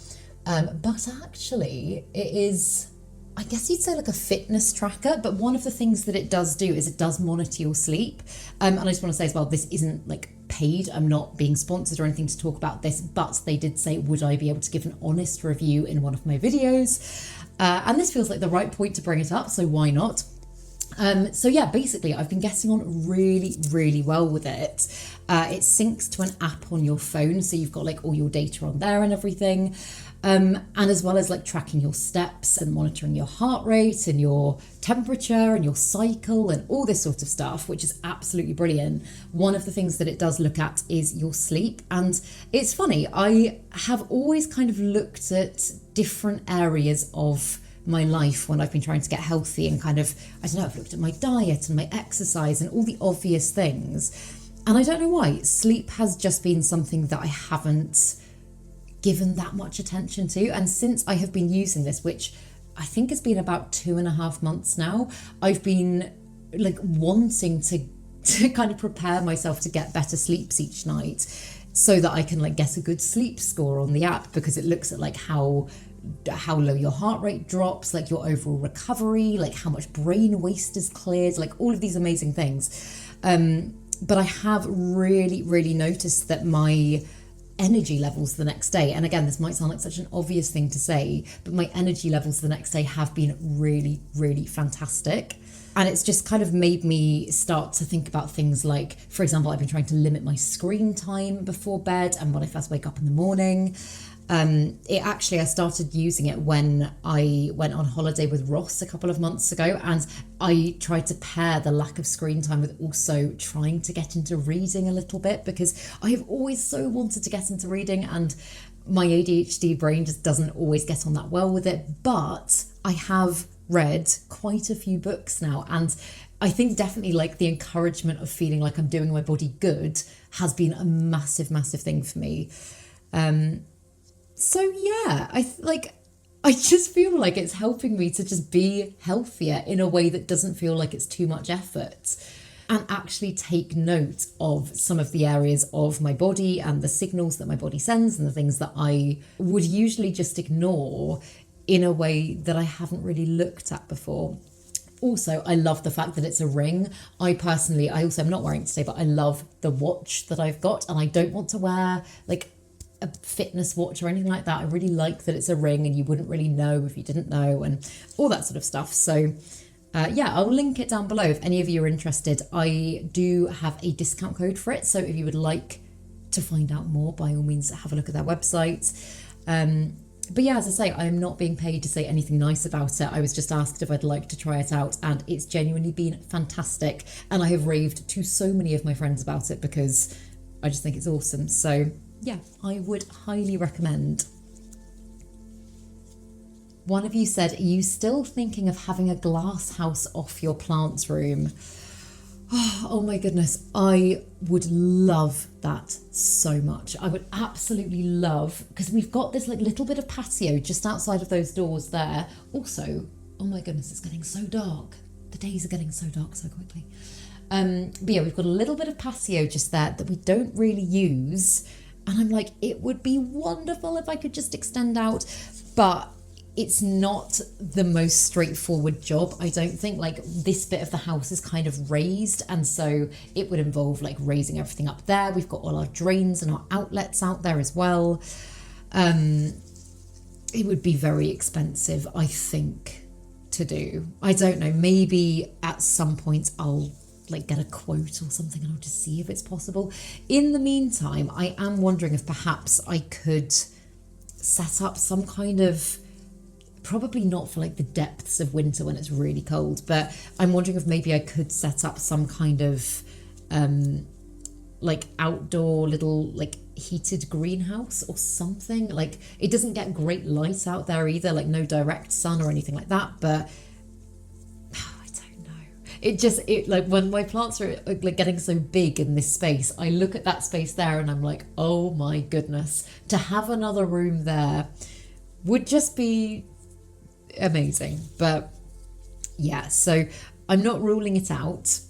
But actually, it is, I guess you'd say like a fitness tracker, but one of the things that it does do is it does monitor your sleep. And I just want to say as well, this isn't like paid. I'm not being sponsored or anything to talk about this, but they did say, would I be able to give an honest review in one of my videos? And this feels like the right point to bring it up, so why not? So yeah, basically I've been getting on really, really well with it. It syncs to an app on your phone, so you've got like all your data on there and everything. And as well as like tracking your steps and monitoring your heart rate and your temperature and your cycle and all this sort of stuff, which is absolutely brilliant. One of the things that it does look at is your sleep. And it's funny, I have always kind of looked at different areas of my life when I've been trying to get healthy and kind of, I don't know, I've looked at my diet and my exercise and all the obvious things. And I don't know why, sleep has just been something that I haven't given that much attention to. And since I have been using this, which I think has been about 2.5 months now, I've been like wanting to kind of prepare myself to get better sleeps each night so that I can like get a good sleep score on the app, because it looks at like how low your heart rate drops, like your overall recovery, like how much brain waste is cleared, like all of these amazing things. But I have really, really noticed that my energy levels the next day, and again, this might sound like such an obvious thing to say, but my energy levels the next day have been really, really fantastic. And it's just kind of made me start to think about things like, for example, I've been trying to limit my screen time before bed and when I first wake up in the morning. I started using it when I went on holiday with Ross a couple of months ago, and I tried to pair the lack of screen time with also trying to get into reading a little bit, because I have always so wanted to get into reading and my ADHD brain just doesn't always get on that well with it. But I have read quite a few books now, and I think definitely like the encouragement of feeling like I'm doing my body good has been a massive, massive thing for me. So yeah, I just feel like it's helping me to just be healthier in a way that doesn't feel like it's too much effort, and actually take note of some of the areas of my body and the signals that my body sends and the things that I would usually just ignore in a way that I haven't really looked at before. Also, I love the fact that it's a ring. I also am not wearing it today, but I love the watch that I've got, and I don't want to wear like a fitness watch or anything like that. I really like that it's a ring and you wouldn't really know if you didn't know and all that sort of stuff. So yeah, I'll link it down below if any of you are interested. I do have a discount code for it, so if you would like to find out more, by all means have a look at their website. But yeah, as I say, I am not being paid to say anything nice about it. I was just asked if I'd like to try it out, and it's genuinely been fantastic, and I have raved to so many of my friends about it because I just think it's awesome. So yeah, I would highly recommend. One of you said, are you still thinking of having a glass house off your plants room? Oh my goodness, I would love that so much. I would absolutely love, because we've got this like little bit of patio just outside of those doors there. Also, oh my goodness, it's getting so dark. The days are getting so dark so quickly. But yeah, we've got a little bit of patio just there that we don't really use. And I'm like, it would be wonderful if I could just extend out, but it's not the most straightforward job. I don't think, like, this bit of the house is kind of raised, and so it would involve like raising everything up there. We've got all our drains and our outlets out there as well. It would be very expensive, I think, to do. I don't know, maybe at some point I'll like get a quote or something and I'll just see if it's possible. In the meantime, I am wondering if perhaps I could set up some kind of, probably not for like the depths of winter when it's really cold, but I'm wondering if maybe I could set up some kind of like outdoor little like heated greenhouse or something. Like, it doesn't get great light out there either, like no direct sun or anything like that, but I don't know. It like when my plants are like getting so big in this space, I look at that space there and I'm like, oh my goodness, to have another room there would just be amazing. But yeah, so I'm not ruling it out,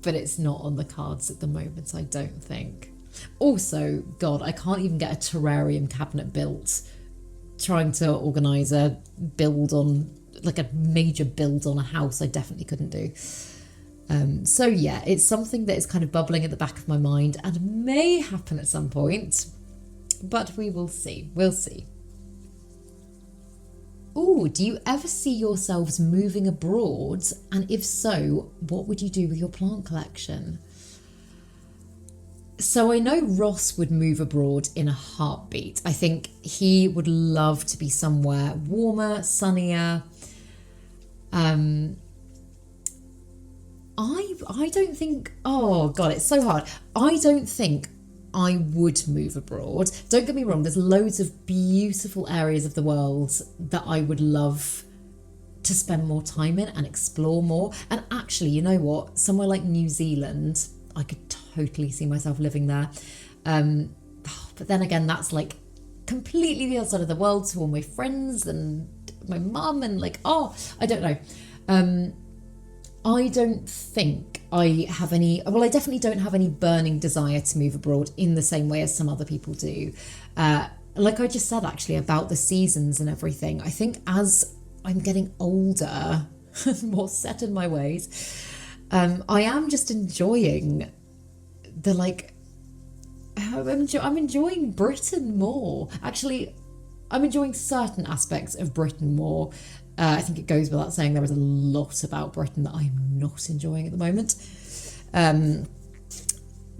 but it's not on the cards at the moment, I don't think. Also, God, I can't even get a terrarium cabinet built. Trying to organise a build on, like a major build on a house, I definitely couldn't do. So yeah, it's something that is kind of bubbling at the back of my mind and may happen at some point, but we will see. We'll see. Ooh, do you ever see yourselves moving abroad? And if so, what would you do with your plant collection? So I know Ross would move abroad in a heartbeat. I think he would love to be somewhere warmer, sunnier. I don't think, oh God, it's so hard. I don't think I would move abroad. Don't get me wrong, there's loads of beautiful areas of the world that I would love to spend more time in and explore more. And actually, you know what? Somewhere like New Zealand, I could totally see myself living there. But then again, that's like completely the other side of the world to all my friends and my mum and like, oh, I don't know. I don't think I have any, well, I definitely don't have any burning desire to move abroad in the same way as some other people do. Like I just said, actually, about the seasons and everything, I think as I'm getting older, more set in my ways, I am just enjoying the, like, I'm enjoying Britain more. Actually, I'm enjoying certain aspects of Britain more. I think it goes without saying there is a lot about Britain that I'm not enjoying at the moment.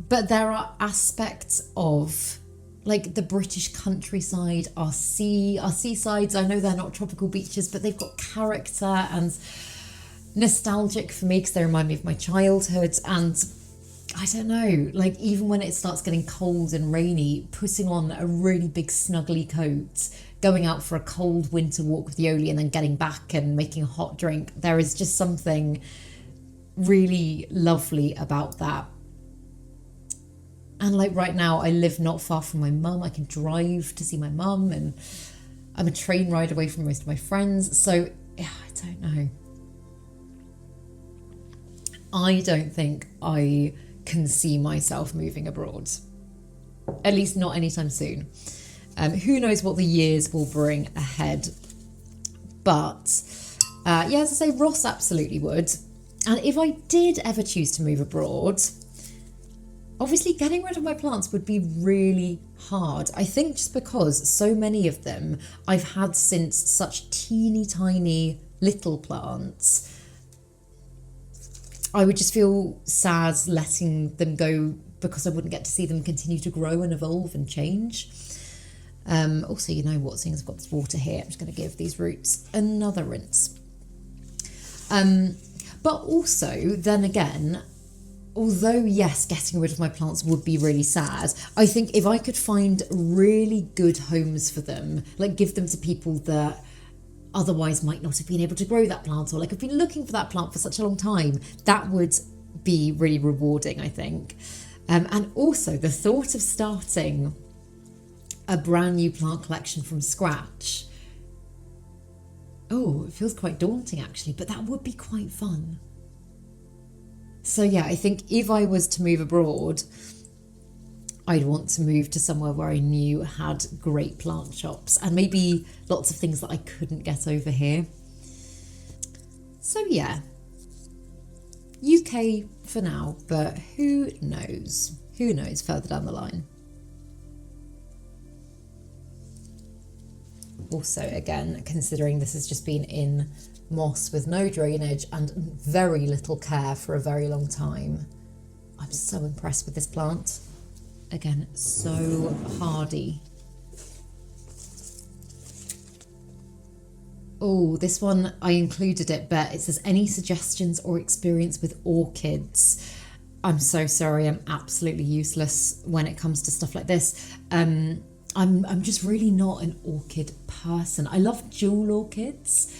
But there are aspects of like the British countryside, our seasides. I know they're not tropical beaches, but they've got character and nostalgic for me because they remind me of my childhood. And I don't know, like even when it starts getting cold and rainy, putting on a really big snuggly coat, going out for a cold winter walk with Yoli and then getting back and making a hot drink, there is just something really lovely about that. And like right now, I live not far from my mum. I can drive to see my mum, and I'm a train ride away from most of my friends. So yeah, I don't know. I don't think I can see myself moving abroad, at least not anytime soon. Who knows what the years will bring ahead. But yeah, as I say, Ross absolutely would. And if I did ever choose to move abroad, obviously getting rid of my plants would be really hard. I think just because so many of them I've had since such teeny tiny little plants, I would just feel sad letting them go because I wouldn't get to see them continue to grow and evolve and change. Also, you know what, seeing as I've got this water here, I'm just going to give these roots another rinse. But also, then again, although yes, getting rid of my plants would be really sad, I think if I could find really good homes for them, like give them to people that otherwise might not have been able to grow that plant, or like have been looking for that plant for such a long time, that would be really rewarding, I think. And also the thought of starting a brand new plant collection from scratch, oh, it feels quite daunting actually, but that would be quite fun. So yeah, I think if I was to move abroad, I'd want to move to somewhere where I knew had great plant shops and maybe lots of things that I couldn't get over here. So yeah, UK for now, but who knows? Who knows further down the line? Also, again, considering this has just been in moss with no drainage and very little care for a very long time, I'm so impressed with this plant. Again, so hardy. Oh, this one, I included it, but it says any suggestions or experience with orchids. I'm so sorry, I'm absolutely useless when it comes to stuff like this. I'm just really not an orchid person. I love jewel orchids.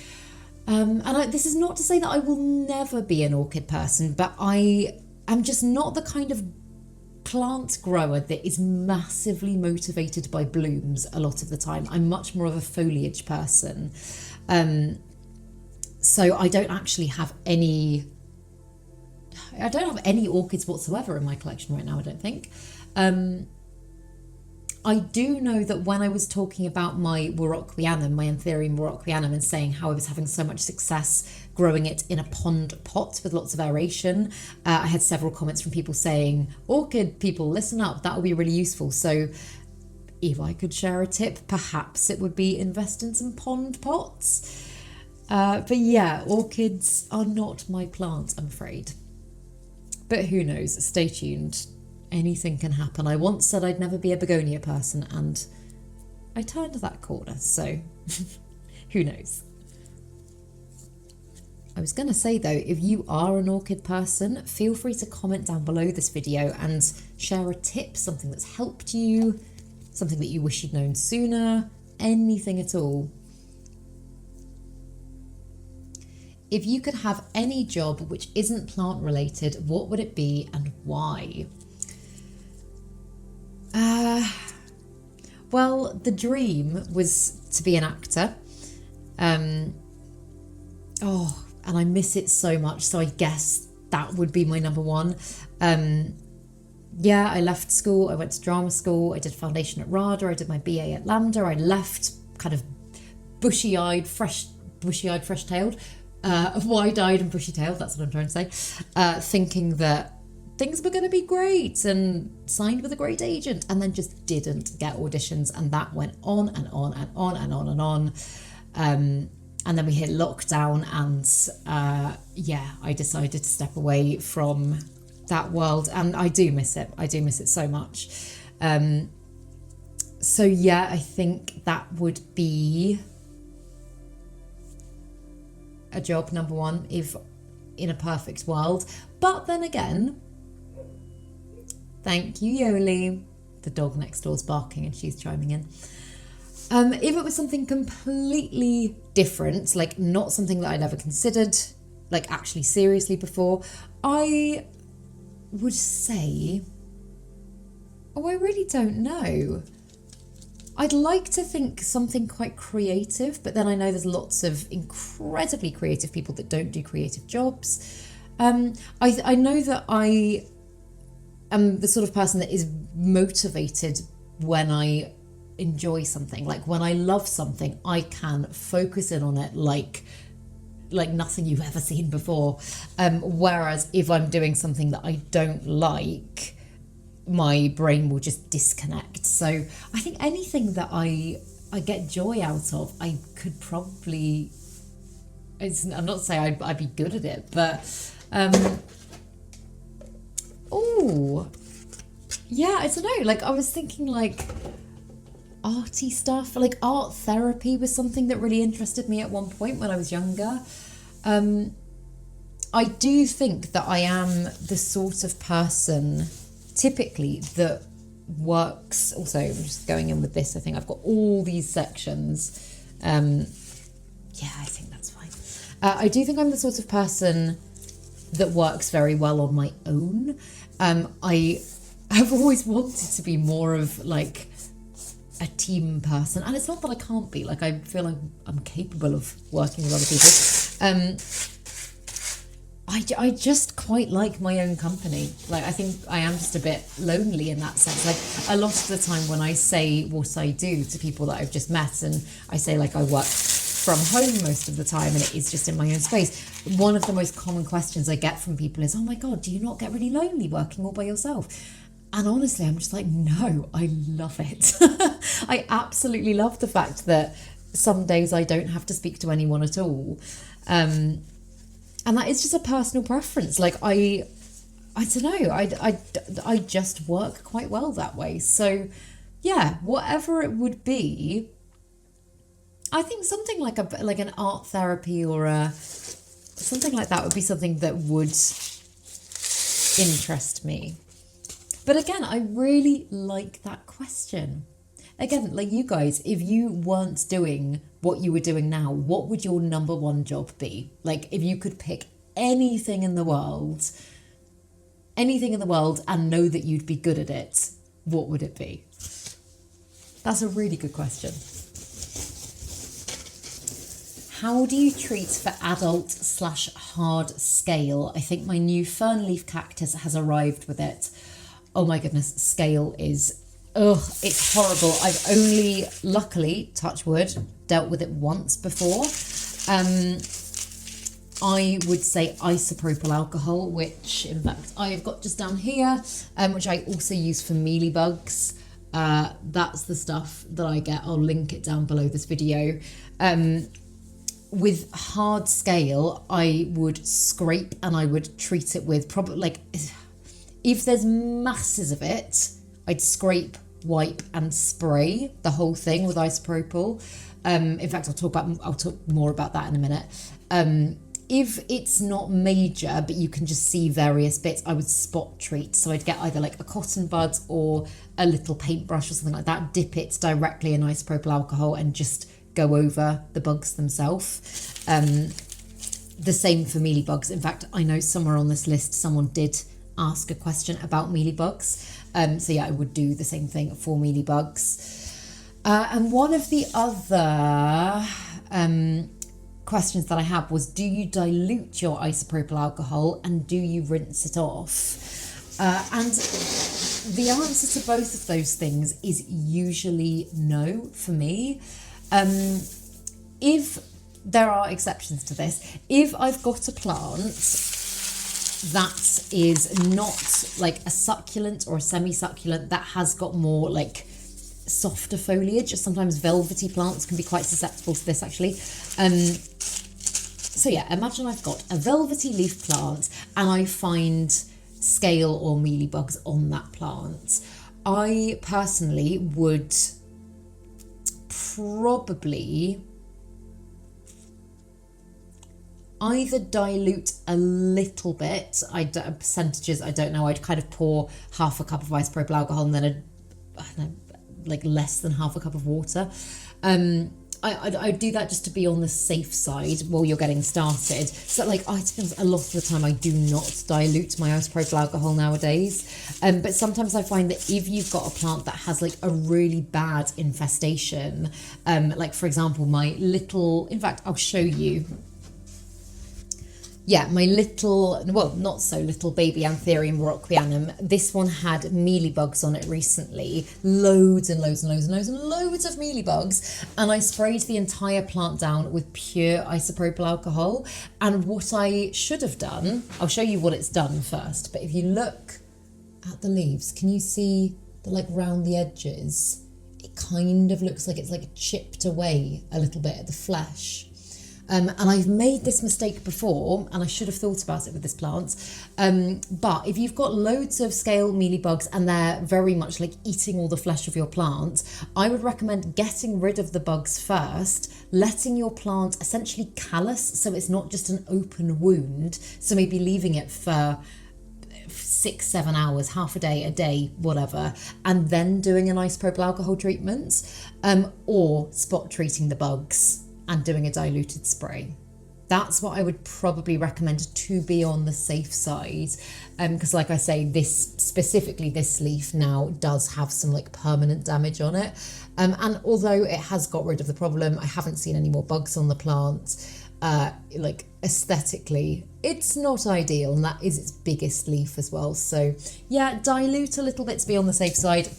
This is not to say that I will never be an orchid person, but I am just not the kind of plant grower that is massively motivated by blooms a lot of the time. I'm much more of a foliage person. So I don't actually have any orchids whatsoever in my collection right now, I don't think. I do know that when I was talking about my Warocqueanum, my Anthurium Warocqueanum, and saying how I was having so much success growing it in a pond pot with lots of aeration, I had several comments from people saying, orchid people, listen up, that would be really useful. So if I could share a tip, perhaps it would be invest in some pond pots. But yeah, orchids are not my plant, I'm afraid. But who knows, stay tuned. Anything can happen. I once said I'd never be a begonia person and I turned that corner, so who knows. I was going to say though, if you are an orchid person, feel free to comment down below this video and share a tip, something that's helped you, something that you wish you'd known sooner, anything at all. If you could have any job which isn't plant related, what would it be and why? Well, the dream was to be an actor. And I miss it so much, so I guess that would be my number one. Yeah, I left school, I went to drama school, I did foundation at RADA, I did my BA at Lambda, I left kind of bushy-eyed, fresh-tailed, wide-eyed and bushy-tailed, that's what I'm trying to say, thinking that things were going to be great and signed with a great agent, and then just didn't get auditions, and that went on and on and on and on and on. And then we hit lockdown, and yeah, I decided to step away from that world, and I do miss it. I do miss it so much. So yeah, I think that would be a job number one if in a perfect world. But then again, thank you, Yoli. The dog next door's barking and she's chiming in. If it was something completely different, like not something that I'd ever considered, like actually seriously before, I would say, oh, I really don't know. I'd like to think something quite creative, but then I know there's lots of incredibly creative people that don't do creative jobs. I know that I am the sort of person that is motivated when I enjoy something. Like when I love something, I can focus in on it like nothing you've ever seen before. Whereas if I'm doing something that I don't like, my brain will just disconnect. So I think anything that I get joy out of, I could probably, I'm not saying I'd be good at it, but oh yeah, I don't know, like I was thinking like arty stuff, like art therapy was something that really interested me at one point when I was younger. I do think that I am the sort of person typically that works, also I'm just going in with this, I think I've got all these sections, yeah, I think that's fine. I do think I'm the sort of person that works very well on my own. I have always wanted to be more of like a team person, and it's not that I can't be, like I feel like I'm capable of working with other people. I just quite like my own company. Like I think I am just a bit lonely in that sense. Like a lot of the time when I say what I do to people that I've just met, and I say like I work from home most of the time and it is just in my own space, one of the most common questions I get from people is, oh my God, do you not get really lonely working all by yourself? And honestly, I'm just like, no, I love it. I absolutely love the fact that some days I don't have to speak to anyone at all. And that is just a personal preference. Like I don't know, I just work quite well that way. So yeah, whatever it would be, I think something like an art therapy or something like that would be something that would interest me. But again, I really like that question. Again, like you guys, if you weren't doing what you were doing now, what would your number one job be? Like if you could pick anything in the world and know that you'd be good at it, what would it be? That's a really good question. How do you treat for adult/hard scale? I think my new fern leaf cactus has arrived with it. Oh my goodness, scale is, it's horrible. I've only, luckily, touch wood, dealt with it once before. I would say isopropyl alcohol, which in fact I've got just down here, which I also use for mealybugs. That's the stuff that I get. I'll link it down below this video. With hard scale, I would scrape and I would treat it with probably like, if there's masses of it, I'd scrape, wipe and spray the whole thing with isopropyl. In fact, I'll talk more about that in a minute. If it's not major, but you can just see various bits, I would spot treat. So I'd get either like a cotton bud or a little paintbrush or something like that, dip it directly in isopropyl alcohol and just go over the bugs themselves. The same for mealybugs. In fact, I know somewhere on this list, someone did ask a question about mealybugs. So yeah, I would do the same thing for mealybugs. And one of the other questions that I had was, do you dilute your isopropyl alcohol and do you rinse it off? And the answer to both of those things is usually no for me. If there are exceptions to this, if I've got a plant that is not like a succulent or a semi-succulent that has got more like softer foliage. Sometimes velvety plants can be quite susceptible to this actually. So yeah, imagine I've got a velvety leaf plant and I find scale or mealybugs on that plant. I personally would probably either dilute a little bit, percentages, I don't know, I'd kind of pour half a cup of isopropyl alcohol and then I don't know, like less than half a cup of water. I'd do that just to be on the safe side while you're getting started. So like, to be honest, a lot of the time I do not dilute my isopropyl alcohol nowadays. But sometimes I find that if you've got a plant that has like a really bad infestation, like for example, in fact, I'll show you. Yeah, my little, well, not so little baby Anthurium rocquianum. This one had mealybugs on it recently. Loads and loads and loads and loads and loads of mealybugs. And I sprayed the entire plant down with pure isopropyl alcohol. And what I should have done, I'll show you what it's done first. But if you look at the leaves, can you see the like round the edges? It kind of looks like it's like chipped away a little bit at the flesh. And I've made this mistake before, and I should have thought about it with this plant. But if you've got loads of scale mealybugs and they're very much like eating all the flesh of your plant, I would recommend getting rid of the bugs first, letting your plant essentially callus so it's not just an open wound. So maybe leaving it for 6-7 hours, half a day, whatever, and then doing an isopropyl alcohol treatment, or spot treating the bugs and doing a diluted spray. That's what I would probably recommend to be on the safe side. Because like I say, specifically this leaf now does have some like permanent damage on it. And although it has got rid of the problem, I haven't seen any more bugs on the plant. Like aesthetically, it's not ideal, and that is its biggest leaf as well. So yeah, dilute a little bit to be on the safe side.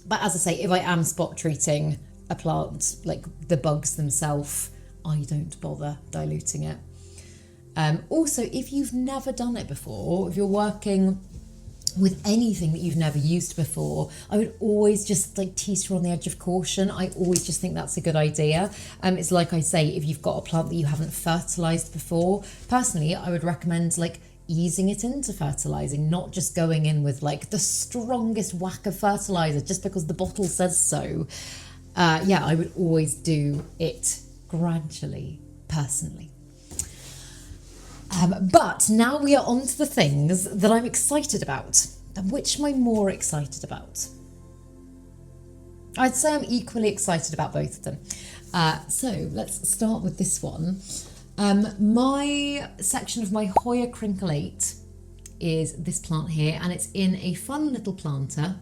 But as I say, if I am spot treating a plant, like the bugs themselves, I don't bother diluting it. Also, if you've never done it before, if you're working with anything that you've never used before, I would always just like teeter on the edge of caution. I always just think that's a good idea. It's like I say, if you've got a plant that you haven't fertilized before, personally, I would recommend like easing it into fertilizing, not just going in with like the strongest whack of fertilizer just because the bottle says so. Yeah, I would always do it gradually, personally. But now we are on to the things that I'm excited about. And which am I more excited about? I'd say I'm equally excited about both of them. So let's start with this one. My section of my Hoya crinklate is this plant here, and it's in a fun little planter.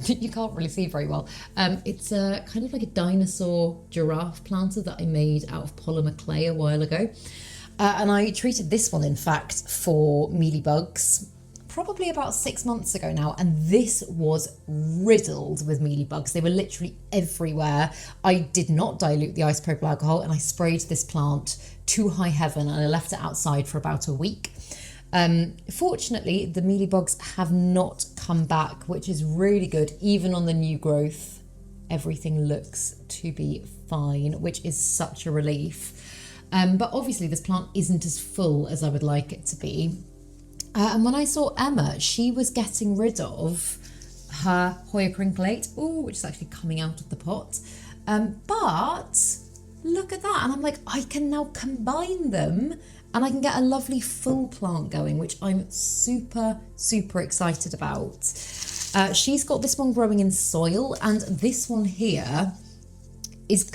You can't really see very well. It's a kind of like a dinosaur giraffe planter that I made out of polymer clay a while ago. And I treated this one, in fact, for mealybugs probably about 6 months ago now, and this was riddled with mealybugs. They were literally everywhere. I did not dilute the isopropyl alcohol, and I sprayed this plant to high heaven, and I left it outside for about a week. Fortunately, the mealybugs have not come back, which is really good. Even on the new growth, everything looks to be fine, which is such a relief. But obviously this plant isn't as full as I would like it to be. And when I saw Emma, she was getting rid of her Hoya crinklate, which is actually coming out of the pot. But look at that. And I'm like, I can now combine them and I can get a lovely full plant going, which I'm super, super excited about. She's got this one growing in soil, and this one here is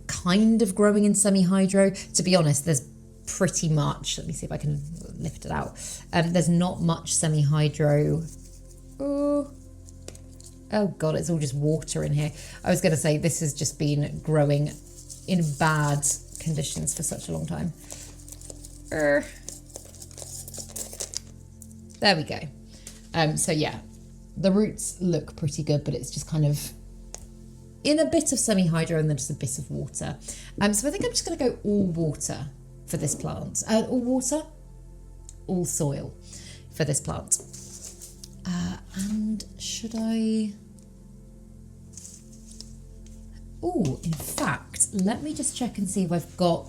kind of growing in semi-hydro. To be honest, there's pretty much, let me see if I can lift it out. There's not much semi-hydro. Oh God, it's all just water in here. I was gonna say this has just been growing in bad conditions for such a long time. There we go. So yeah, the roots look pretty good, but it's just kind of in a bit of semi-hydro and then just a bit of water. So I think I'm just going to go all water for this plant. All water, all soil for this plant. And should I Oh, in fact, let me just check and see if I've got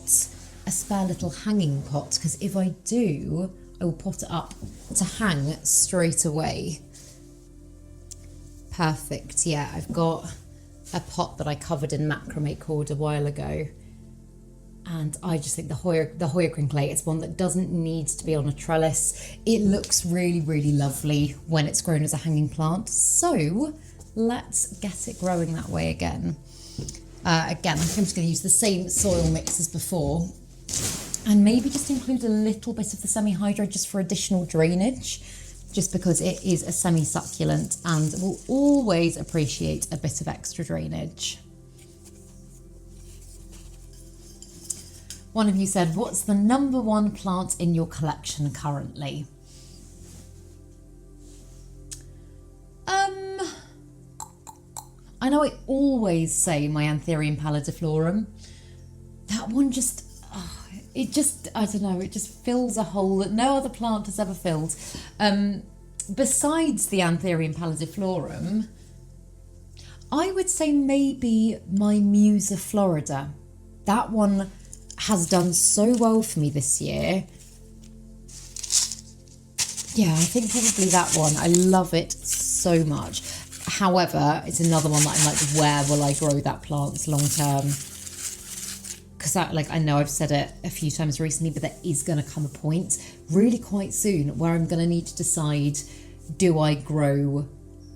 a spare little hanging pot, because if I do, I will pot it up to hang straight away. Perfect. Yeah, I've got a pot that I covered in macrame cord a while ago. And I just think the Hoya crinkle, it's one that doesn't need to be on a trellis. It looks really, really lovely when it's grown as a hanging plant. So let's get it growing that way again. Again, I think I'm just going to use the same soil mix as before. And maybe just include a little bit of the semi-hydro just for additional drainage, just because it is a semi-succulent and will always appreciate a bit of extra drainage. One of you said, what's the #1 plant in your collection currently? I know I always say my Anthurium pallidiflorum. That one just, I don't know, it just fills a hole that no other plant has ever filled. Besides the Anthurium pallidiflorum, I would say maybe my Musa florida. That one has done so well for me this year. Yeah, I think probably that one. I love it so much. However, it's another one that I'm like, where will I grow that plant long term? Because I know I've said it a few times recently, but there is going to come a point really quite soon where I'm going to need to decide, do I grow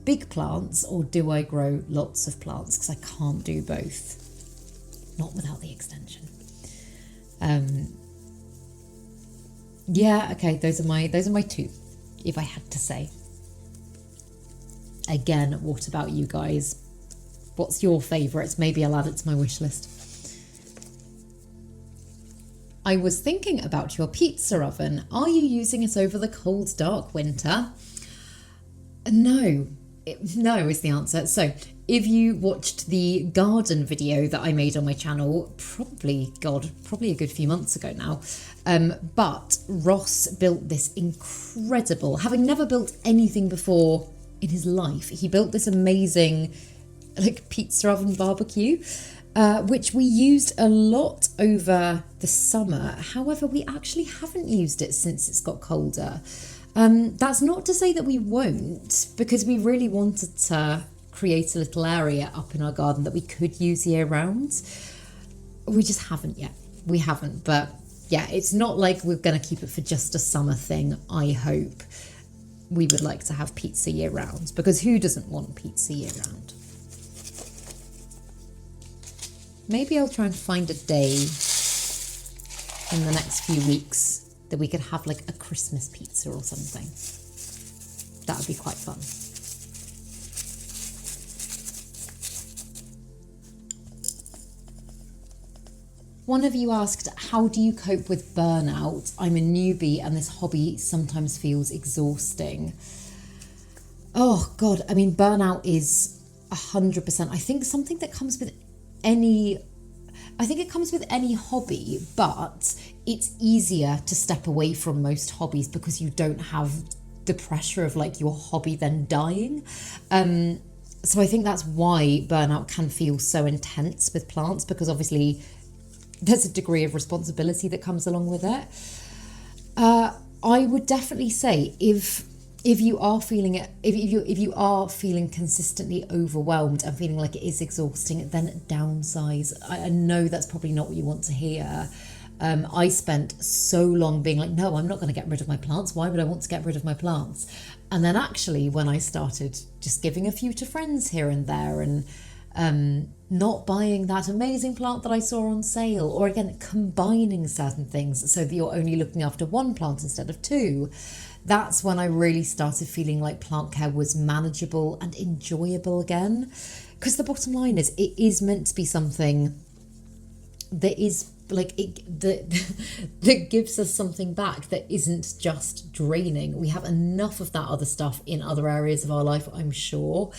big plants or do I grow lots of plants? Because I can't do both. Not without the extension. Yeah, okay, those are my two, if I had to say. Again, what about you guys? What's your favourites? Maybe I'll add it to my wish list. I was thinking about your pizza oven. Are you using it over the cold, dark winter? No. No is the answer. So, if you watched the garden video that I made on my channel, probably a good few months ago now, but Ross built this incredible, having never built anything before in his life, he built this amazing pizza oven barbecue, which we used a lot over the summer. However, we actually haven't used it since it's got colder. That's not to say that we won't, because we really wanted to create a little area up in our garden that we could use year round. We just haven't yet. We haven't, but yeah, it's not like we're going to keep it for just a summer thing, I hope. We would like to have pizza year round, because who doesn't want pizza year round? Maybe I'll try and find a day in the next few weeks that we could have a Christmas pizza or something. That would be quite fun. One of you asked, how do you cope with burnout? I'm a newbie and this hobby sometimes feels exhausting. Oh God, I mean, burnout is 100%. I think something that comes with any hobby, but it's easier to step away from most hobbies because you don't have the pressure of your hobby then dying. So I think that's why burnout can feel so intense with plants, because obviously there's a degree of responsibility that comes along with it. I would definitely say if you are feeling it, if you are feeling consistently overwhelmed and feeling like it is exhausting, then downsize. I know that's probably not what you want to hear. I spent so long being like, no, I'm not going to get rid of my plants. Why would I want to get rid of my plants? And then actually when I started just giving a few to friends here and there, and not buying that amazing plant that I saw on sale, or again, combining certain things so that you're only looking after one plant instead of two, that's when I really started feeling like plant care was manageable and enjoyable again. Because the bottom line is, it is meant to be something that is that gives us something back that isn't just draining. We have enough of that other stuff in other areas of our life, I'm sure.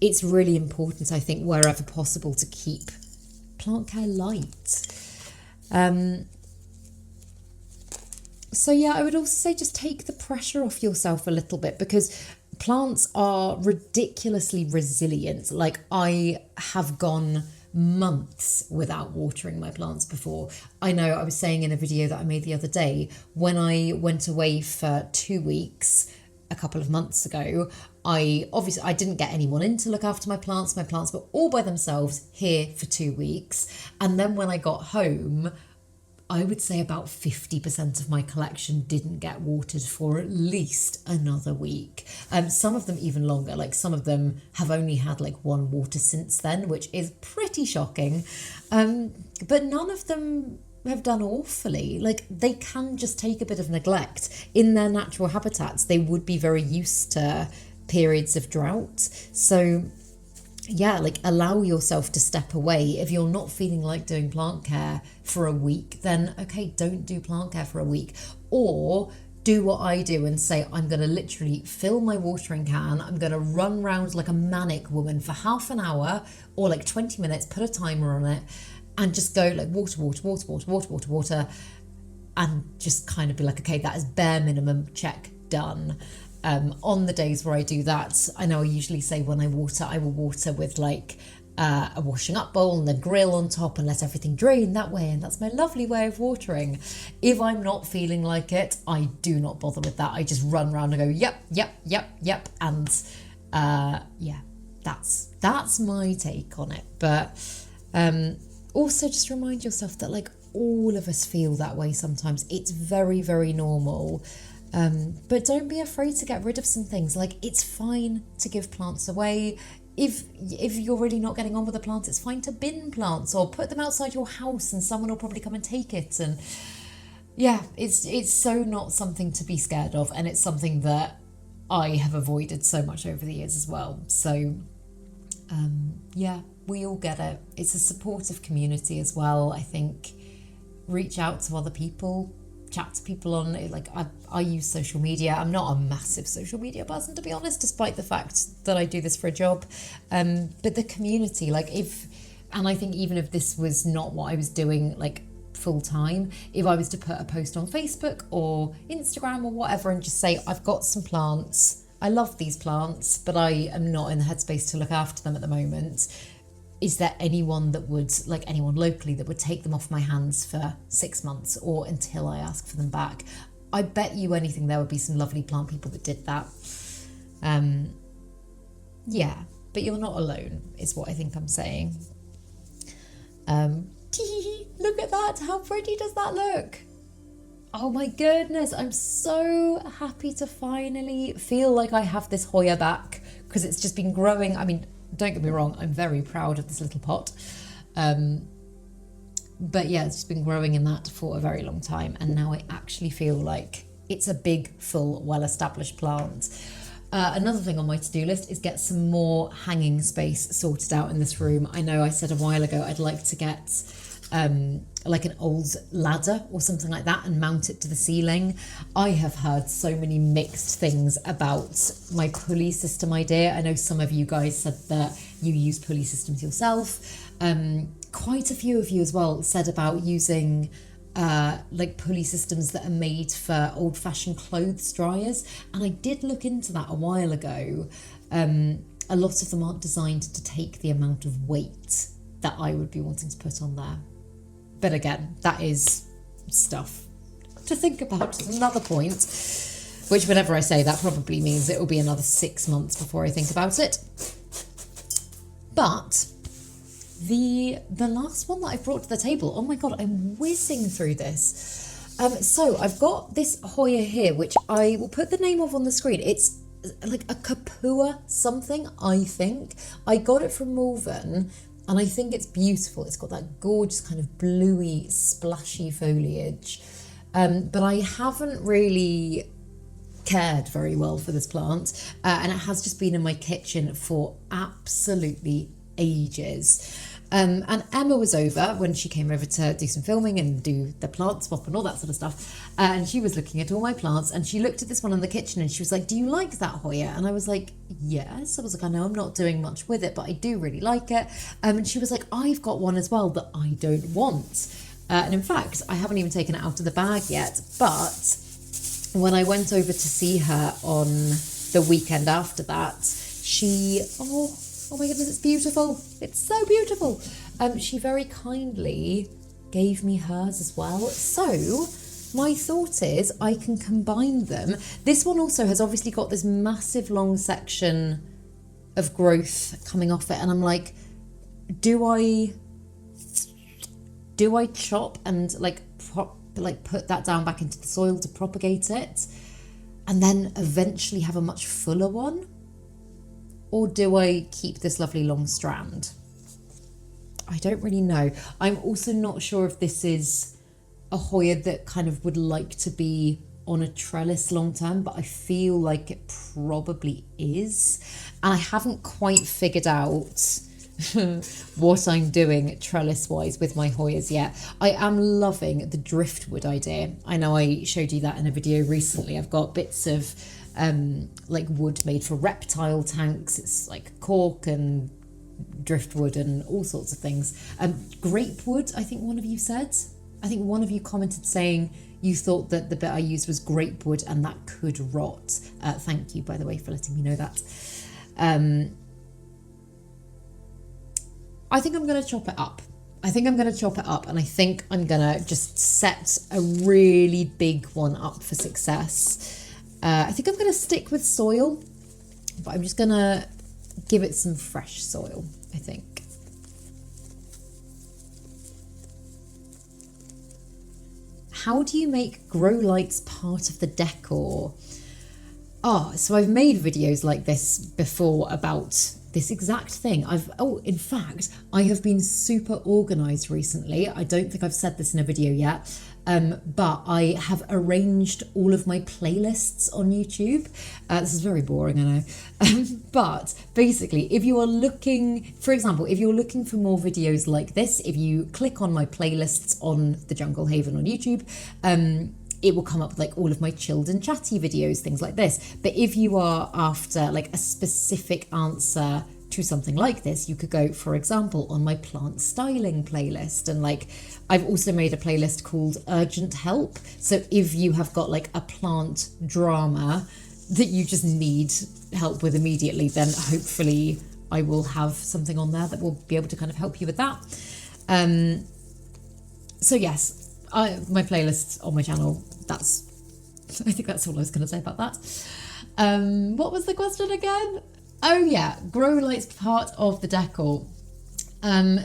It's really important, I think, wherever possible, to keep plant care light. So yeah, I would also say just take the pressure off yourself a little bit, because plants are ridiculously resilient. I have gone months without watering my plants before. I know I was saying in a video that I made the other day, when I went away for 2 weeks a couple of months ago, I didn't get anyone in to look after my plants. My plants were all by themselves here for 2 weeks. And then when I got home, I would say about 50% of my collection didn't get watered for at least another week. Some of them even longer, like some of them have only had like one water since then, which is pretty shocking. But none of them have done awfully. Like, they can just take a bit of neglect. In their natural habitats, they would be very used to periods of drought. So yeah, like, allow yourself to step away. If you're not feeling like doing plant care for a week, then okay, don't do plant care for a week. Or do what I do and say, I'm going to literally fill my watering can. I'm going to run around like a manic woman for half an hour or like 20 minutes, put a timer on it, and just go like water, and just kind of be like, okay, that is bare minimum, check, done. On the days where I do that, I know I usually say when I water, I will water with like a washing up bowl and the grill on top and let everything drain that way, and that's my lovely way of watering. If I'm not feeling like it, I do not bother with that. I just run around and go yep, and yeah, that's my take on it. But also just remind yourself that like all of us feel that way sometimes. It's very, very normal. But don't be afraid to get rid of some things. Like, it's fine to give plants away. If you're really not getting on with the plants, it's fine to bin plants or put them outside your house and someone will probably come and take it. And yeah, it's so not something to be scared of, and it's something that I have avoided so much over the years as well. So yeah, we all get it. It's a supportive community as well. I think reach out to other people, chat to people on, like, I use social media. I'm not a massive social media person, to be honest, despite the fact that I do this for a job. But the community, like, and I think even if this was not what I was doing, like, full time, if I was to put a post on Facebook or Instagram or whatever and just say, I've got some plants, I love these plants, but I am not in the headspace to look after them at the moment. Is there anyone that would, like anyone locally, that would take them off my hands for 6 months or until I ask for them back? I bet you anything there would be some lovely plant people that did that. Yeah, but you're not alone, is what I think I'm saying. Look at that. How pretty does that look? Oh my goodness, I'm so happy to finally feel like I have this Hoya back, because it's just been growing. I mean, don't get me wrong, I'm very proud of this little pot. But yeah, it's just been growing in that for a very long time. And now I actually feel like it's a big, full, well-established plant. Another thing on my to-do list is get some more hanging space sorted out in this room. I know I said a while ago I'd like to get like an old ladder or something like that and mount it to the ceiling. I have heard so many mixed things about my pulley system idea. I know some of you guys said that you use pulley systems yourself. Quite a few of you as well said about using like pulley systems that are made for old-fashioned clothes dryers, and I did look into that a while ago. A lot of them aren't designed to take the amount of weight that I would be wanting to put on there. But again, that is stuff to think about at another point, which whenever I say that probably means it will be another 6 months before I think about it. But the last one that I brought to the table, oh my God, I'm whizzing through this. So I've got this Hoya here, which I will put the name of on the screen. It's like a Kapua something, I think. I got it from Malvern, and I think it's beautiful. It's got that gorgeous kind of bluey, splashy foliage. But I haven't really cared very well for this plant. And it has just been in my kitchen for absolutely ages. And Emma was over when she came over to do some filming and do the plant swap and all that sort of stuff. And she was looking at all my plants, and she looked at this one in the kitchen and she was like, do you like that, Hoya? And I was like, yes. I was like, I know I'm not doing much with it, but I do really like it. And she was like, I've got one as well that I don't want. And in fact, I haven't even taken it out of the bag yet. But when I went over to see her on the weekend after that, she, oh, Oh my goodness, it's beautiful. It's so beautiful. She very kindly gave me hers as well. So my thought is I can combine them. This one also has obviously got this massive long section of growth coming off it. And I'm like, do I chop and like put that down back into the soil to propagate it and then eventually have a much fuller one? Or do I keep this lovely long strand? I don't really know. I'm also not sure if this is a Hoya that kind of would like to be on a trellis long term, but I feel like it probably is. And I haven't quite figured out what I'm doing trellis wise with my Hoyas yet. I am loving the driftwood idea. I know I showed you that in a video recently. I've got bits of like wood made for reptile tanks. It's like cork and driftwood and all sorts of things. Grapewood, I think one of you said. I think one of you commented saying you thought that the bit I used was grapewood and that could rot. Thank you, by the way, for letting me know that. I think I'm going to chop it up. And I think I'm going to just set a really big one up for success. I think I'm going to stick with soil, but I'm just going to give it some fresh soil, I think. How do you make grow lights part of the decor? So I've made videos like this before about this exact thing. In fact, I have been super organized recently. I don't think I've said this in a video yet, but I have arranged all of my playlists on YouTube. This is very boring, I know. But basically, if you are looking, for example, if you're looking for more videos like this, if you click on my playlists on TheJungleHaven on YouTube, it will come up with like all of my chilled and chatty videos, things like this. But if you are after like a specific answer to something like this, you could go, for example, on my plant styling playlist. And like, I've also made a playlist called Urgent Help. So if you have got like a plant drama that you just need help with immediately, then hopefully I will have something on there that will be able to kind of help you with that. So yes, my playlists on my channel, I think that's all I was going to say about that. What was the question again? Oh yeah, grow lights part of the decor.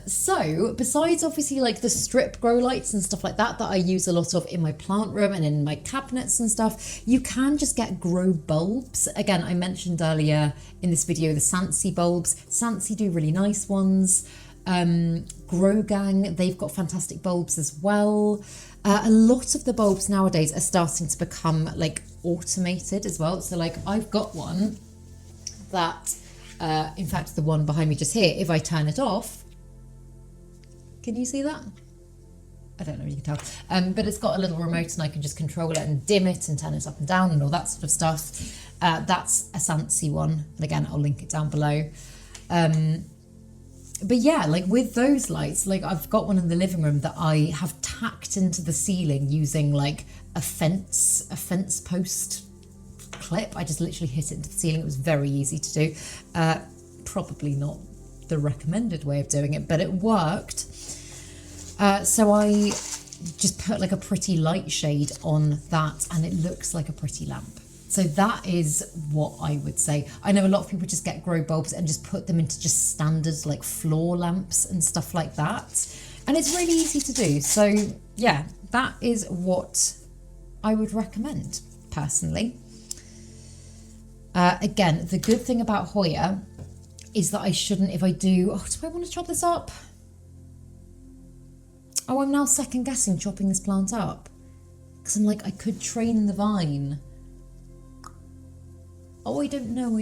So besides obviously like the strip grow lights and stuff like that I use a lot of in my plant room and in my cabinets and stuff, you can just get grow bulbs. Again, I mentioned earlier in this video the Sansi bulbs. Sansi do really nice ones. Grow Gang, they've got fantastic bulbs as well. A lot of the bulbs nowadays are starting to become like automated as well. So like I've got one that, in fact, the one behind me just here, if I turn it off, can you see that? I don't know if you can tell, but it's got a little remote and I can just control it and dim it and turn it up and down and all that sort of stuff. That's a Sansi one. And again, I'll link it down below. But yeah, like with those lights, like I've got one in the living room that I have tacked into the ceiling using like a fence post clip. I just literally hit it into the ceiling. It was very easy to do. Probably not the recommended way of doing it, but it worked. So I just put like a pretty light shade on that and it looks like a pretty lamp. So that is what I would say. I know a lot of people just get grow bulbs and just put them into just standard like floor lamps and stuff like that. And it's really easy to do. So yeah, that is what I would recommend personally. Again, the good thing about Hoya is that I shouldn't, if I do I want to chop this up? Oh, I'm now second guessing chopping this plant up. Because I'm like, I could train the vine. Oh, I don't know.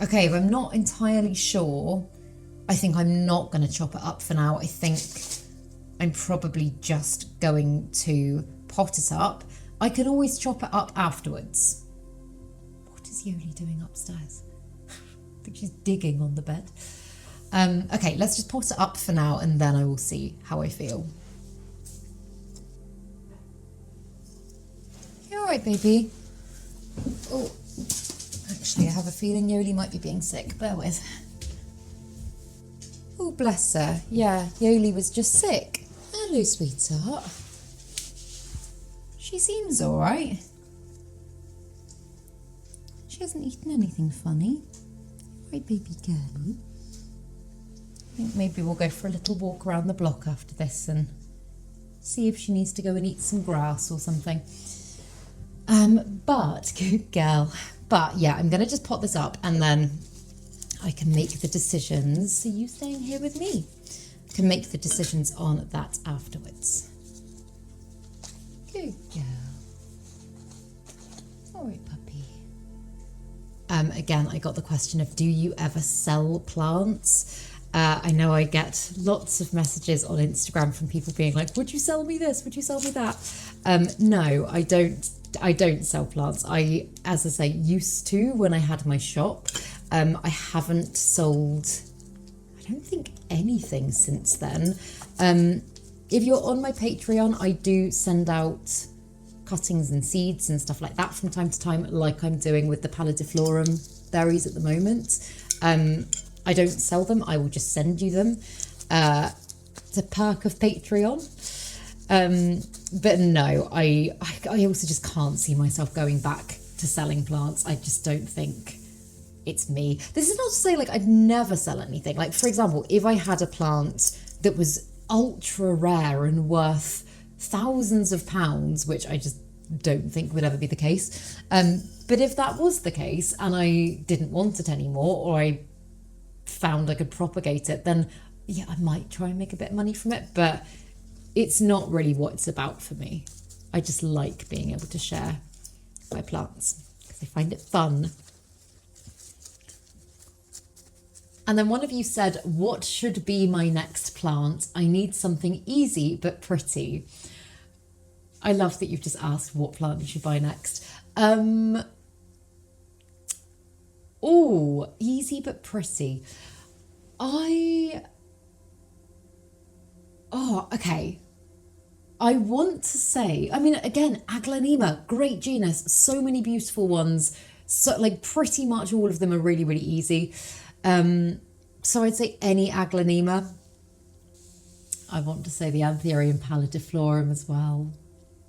Okay, if I'm not entirely sure, I think I'm not going to chop it up for now. I think I'm probably just going to pot it up. I can always chop it up afterwards. What is Yoli doing upstairs? I think she's digging on the bed. Okay, let's just pot it up for now and then I will see how I feel. You all right, baby? Oh, actually, I have a feeling Yoli might be being sick. Bear with. Oh, bless her. Yeah, Yoli was just sick. Hello, sweetheart. She seems all right. She hasn't eaten anything funny. Right, baby girlie. I think maybe we'll go for a little walk around the block after this and see if she needs to go and eat some grass or something. But, good girl. But yeah, I'm going to just pop this up and then I can make the decisions. So you staying here with me? I can make the decisions on that afterwards. Good girl. All right, puppy. Again, I got the question of, do you ever sell plants? I know I get lots of messages on Instagram from people being like, would you sell me this? Would you sell me that? No, I don't sell plants. I, as I say, used to when I had my shop. I haven't sold, I don't think, anything since then. If you're on my Patreon, I do send out cuttings and seeds and stuff like that from time to time, like I'm doing with the pallidiflorum berries at the moment. I don't sell them, I will just send you them. It's a perk of Patreon. But no, I also just can't see myself going back to selling plants. I just don't think it's me. This is not to say like I'd never sell anything. Like, for example, if I had a plant that was ultra rare and worth thousands of pounds, which I just don't think would ever be the case. But if that was the case and I didn't want it anymore, or I found I could propagate it, then yeah, I might try and make a bit of money from it, but it's not really what it's about for me. I just like being able to share my plants because I find it fun. And then one of you said, what should be my next plant? I need something easy but pretty. I love that you've just asked what plant you should buy next. Oh, easy but pretty. Okay. I want to say, I mean, again, Aglaonema, great genus, so many beautiful ones. So like pretty much all of them are really, really easy. So I'd say any Aglaonema. I want to say the Anthurium pallidiflorum as well.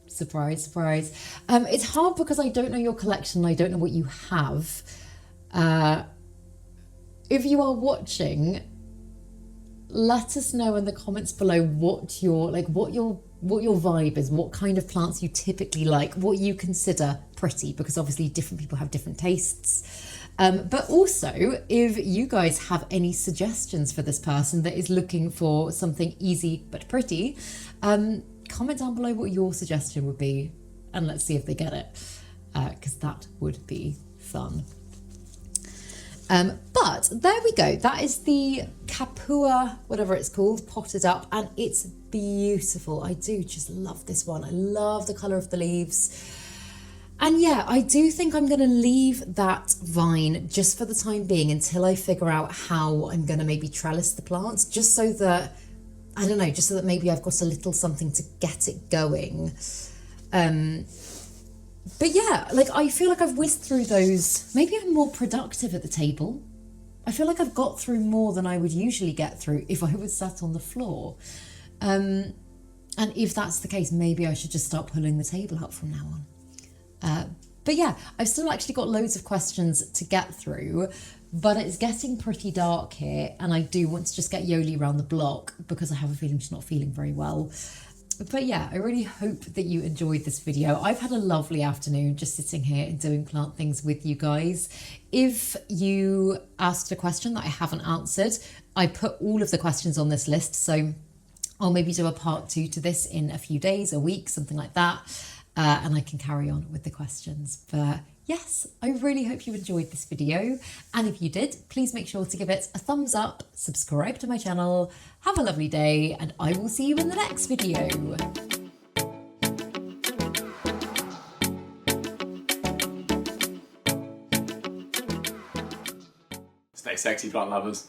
Surprise, surprise. It's hard because I don't know your collection. I don't know what you have. If you are watching, let us know in the comments below what your vibe is, what kind of plants you typically like, what you consider pretty, because obviously different people have different tastes. But also, if you guys have any suggestions for this person that is looking for something easy but pretty, comment down below what your suggestion would be and let's see if they get it, because that would be fun. But there we go. That is the Capua, whatever it's called, potted up, and it's beautiful. I do just love this one. I love the colour of the leaves. And yeah, I do think I'm going to leave that vine just for the time being until I figure out how I'm going to maybe trellis the plants, just so that, I don't know, just so that maybe I've got a little something to get it going. But yeah, like I feel like I've whizzed through those. Maybe I'm more productive at the table. I feel like I've got through more than I would usually get through if I was sat on the floor. And if that's the case, maybe I should just start pulling the table up from now on. But yeah, I've still actually got loads of questions to get through, but it's getting pretty dark here and I do want to just get Yoli around the block because I have a feeling she's not feeling very well. But yeah, I really hope that you enjoyed this video. I've had a lovely afternoon just sitting here and doing plant things with you guys. If you asked a question that I haven't answered, I put all of the questions on this list, so I'll maybe do a part 2 to this in a few days, a week, something like that. And I can carry on with the questions. But yes, I really hope you enjoyed this video. And if you did, please make sure to give it a thumbs up, subscribe to my channel, have a lovely day, and I will see you in the next video. Stay sexy, plant lovers.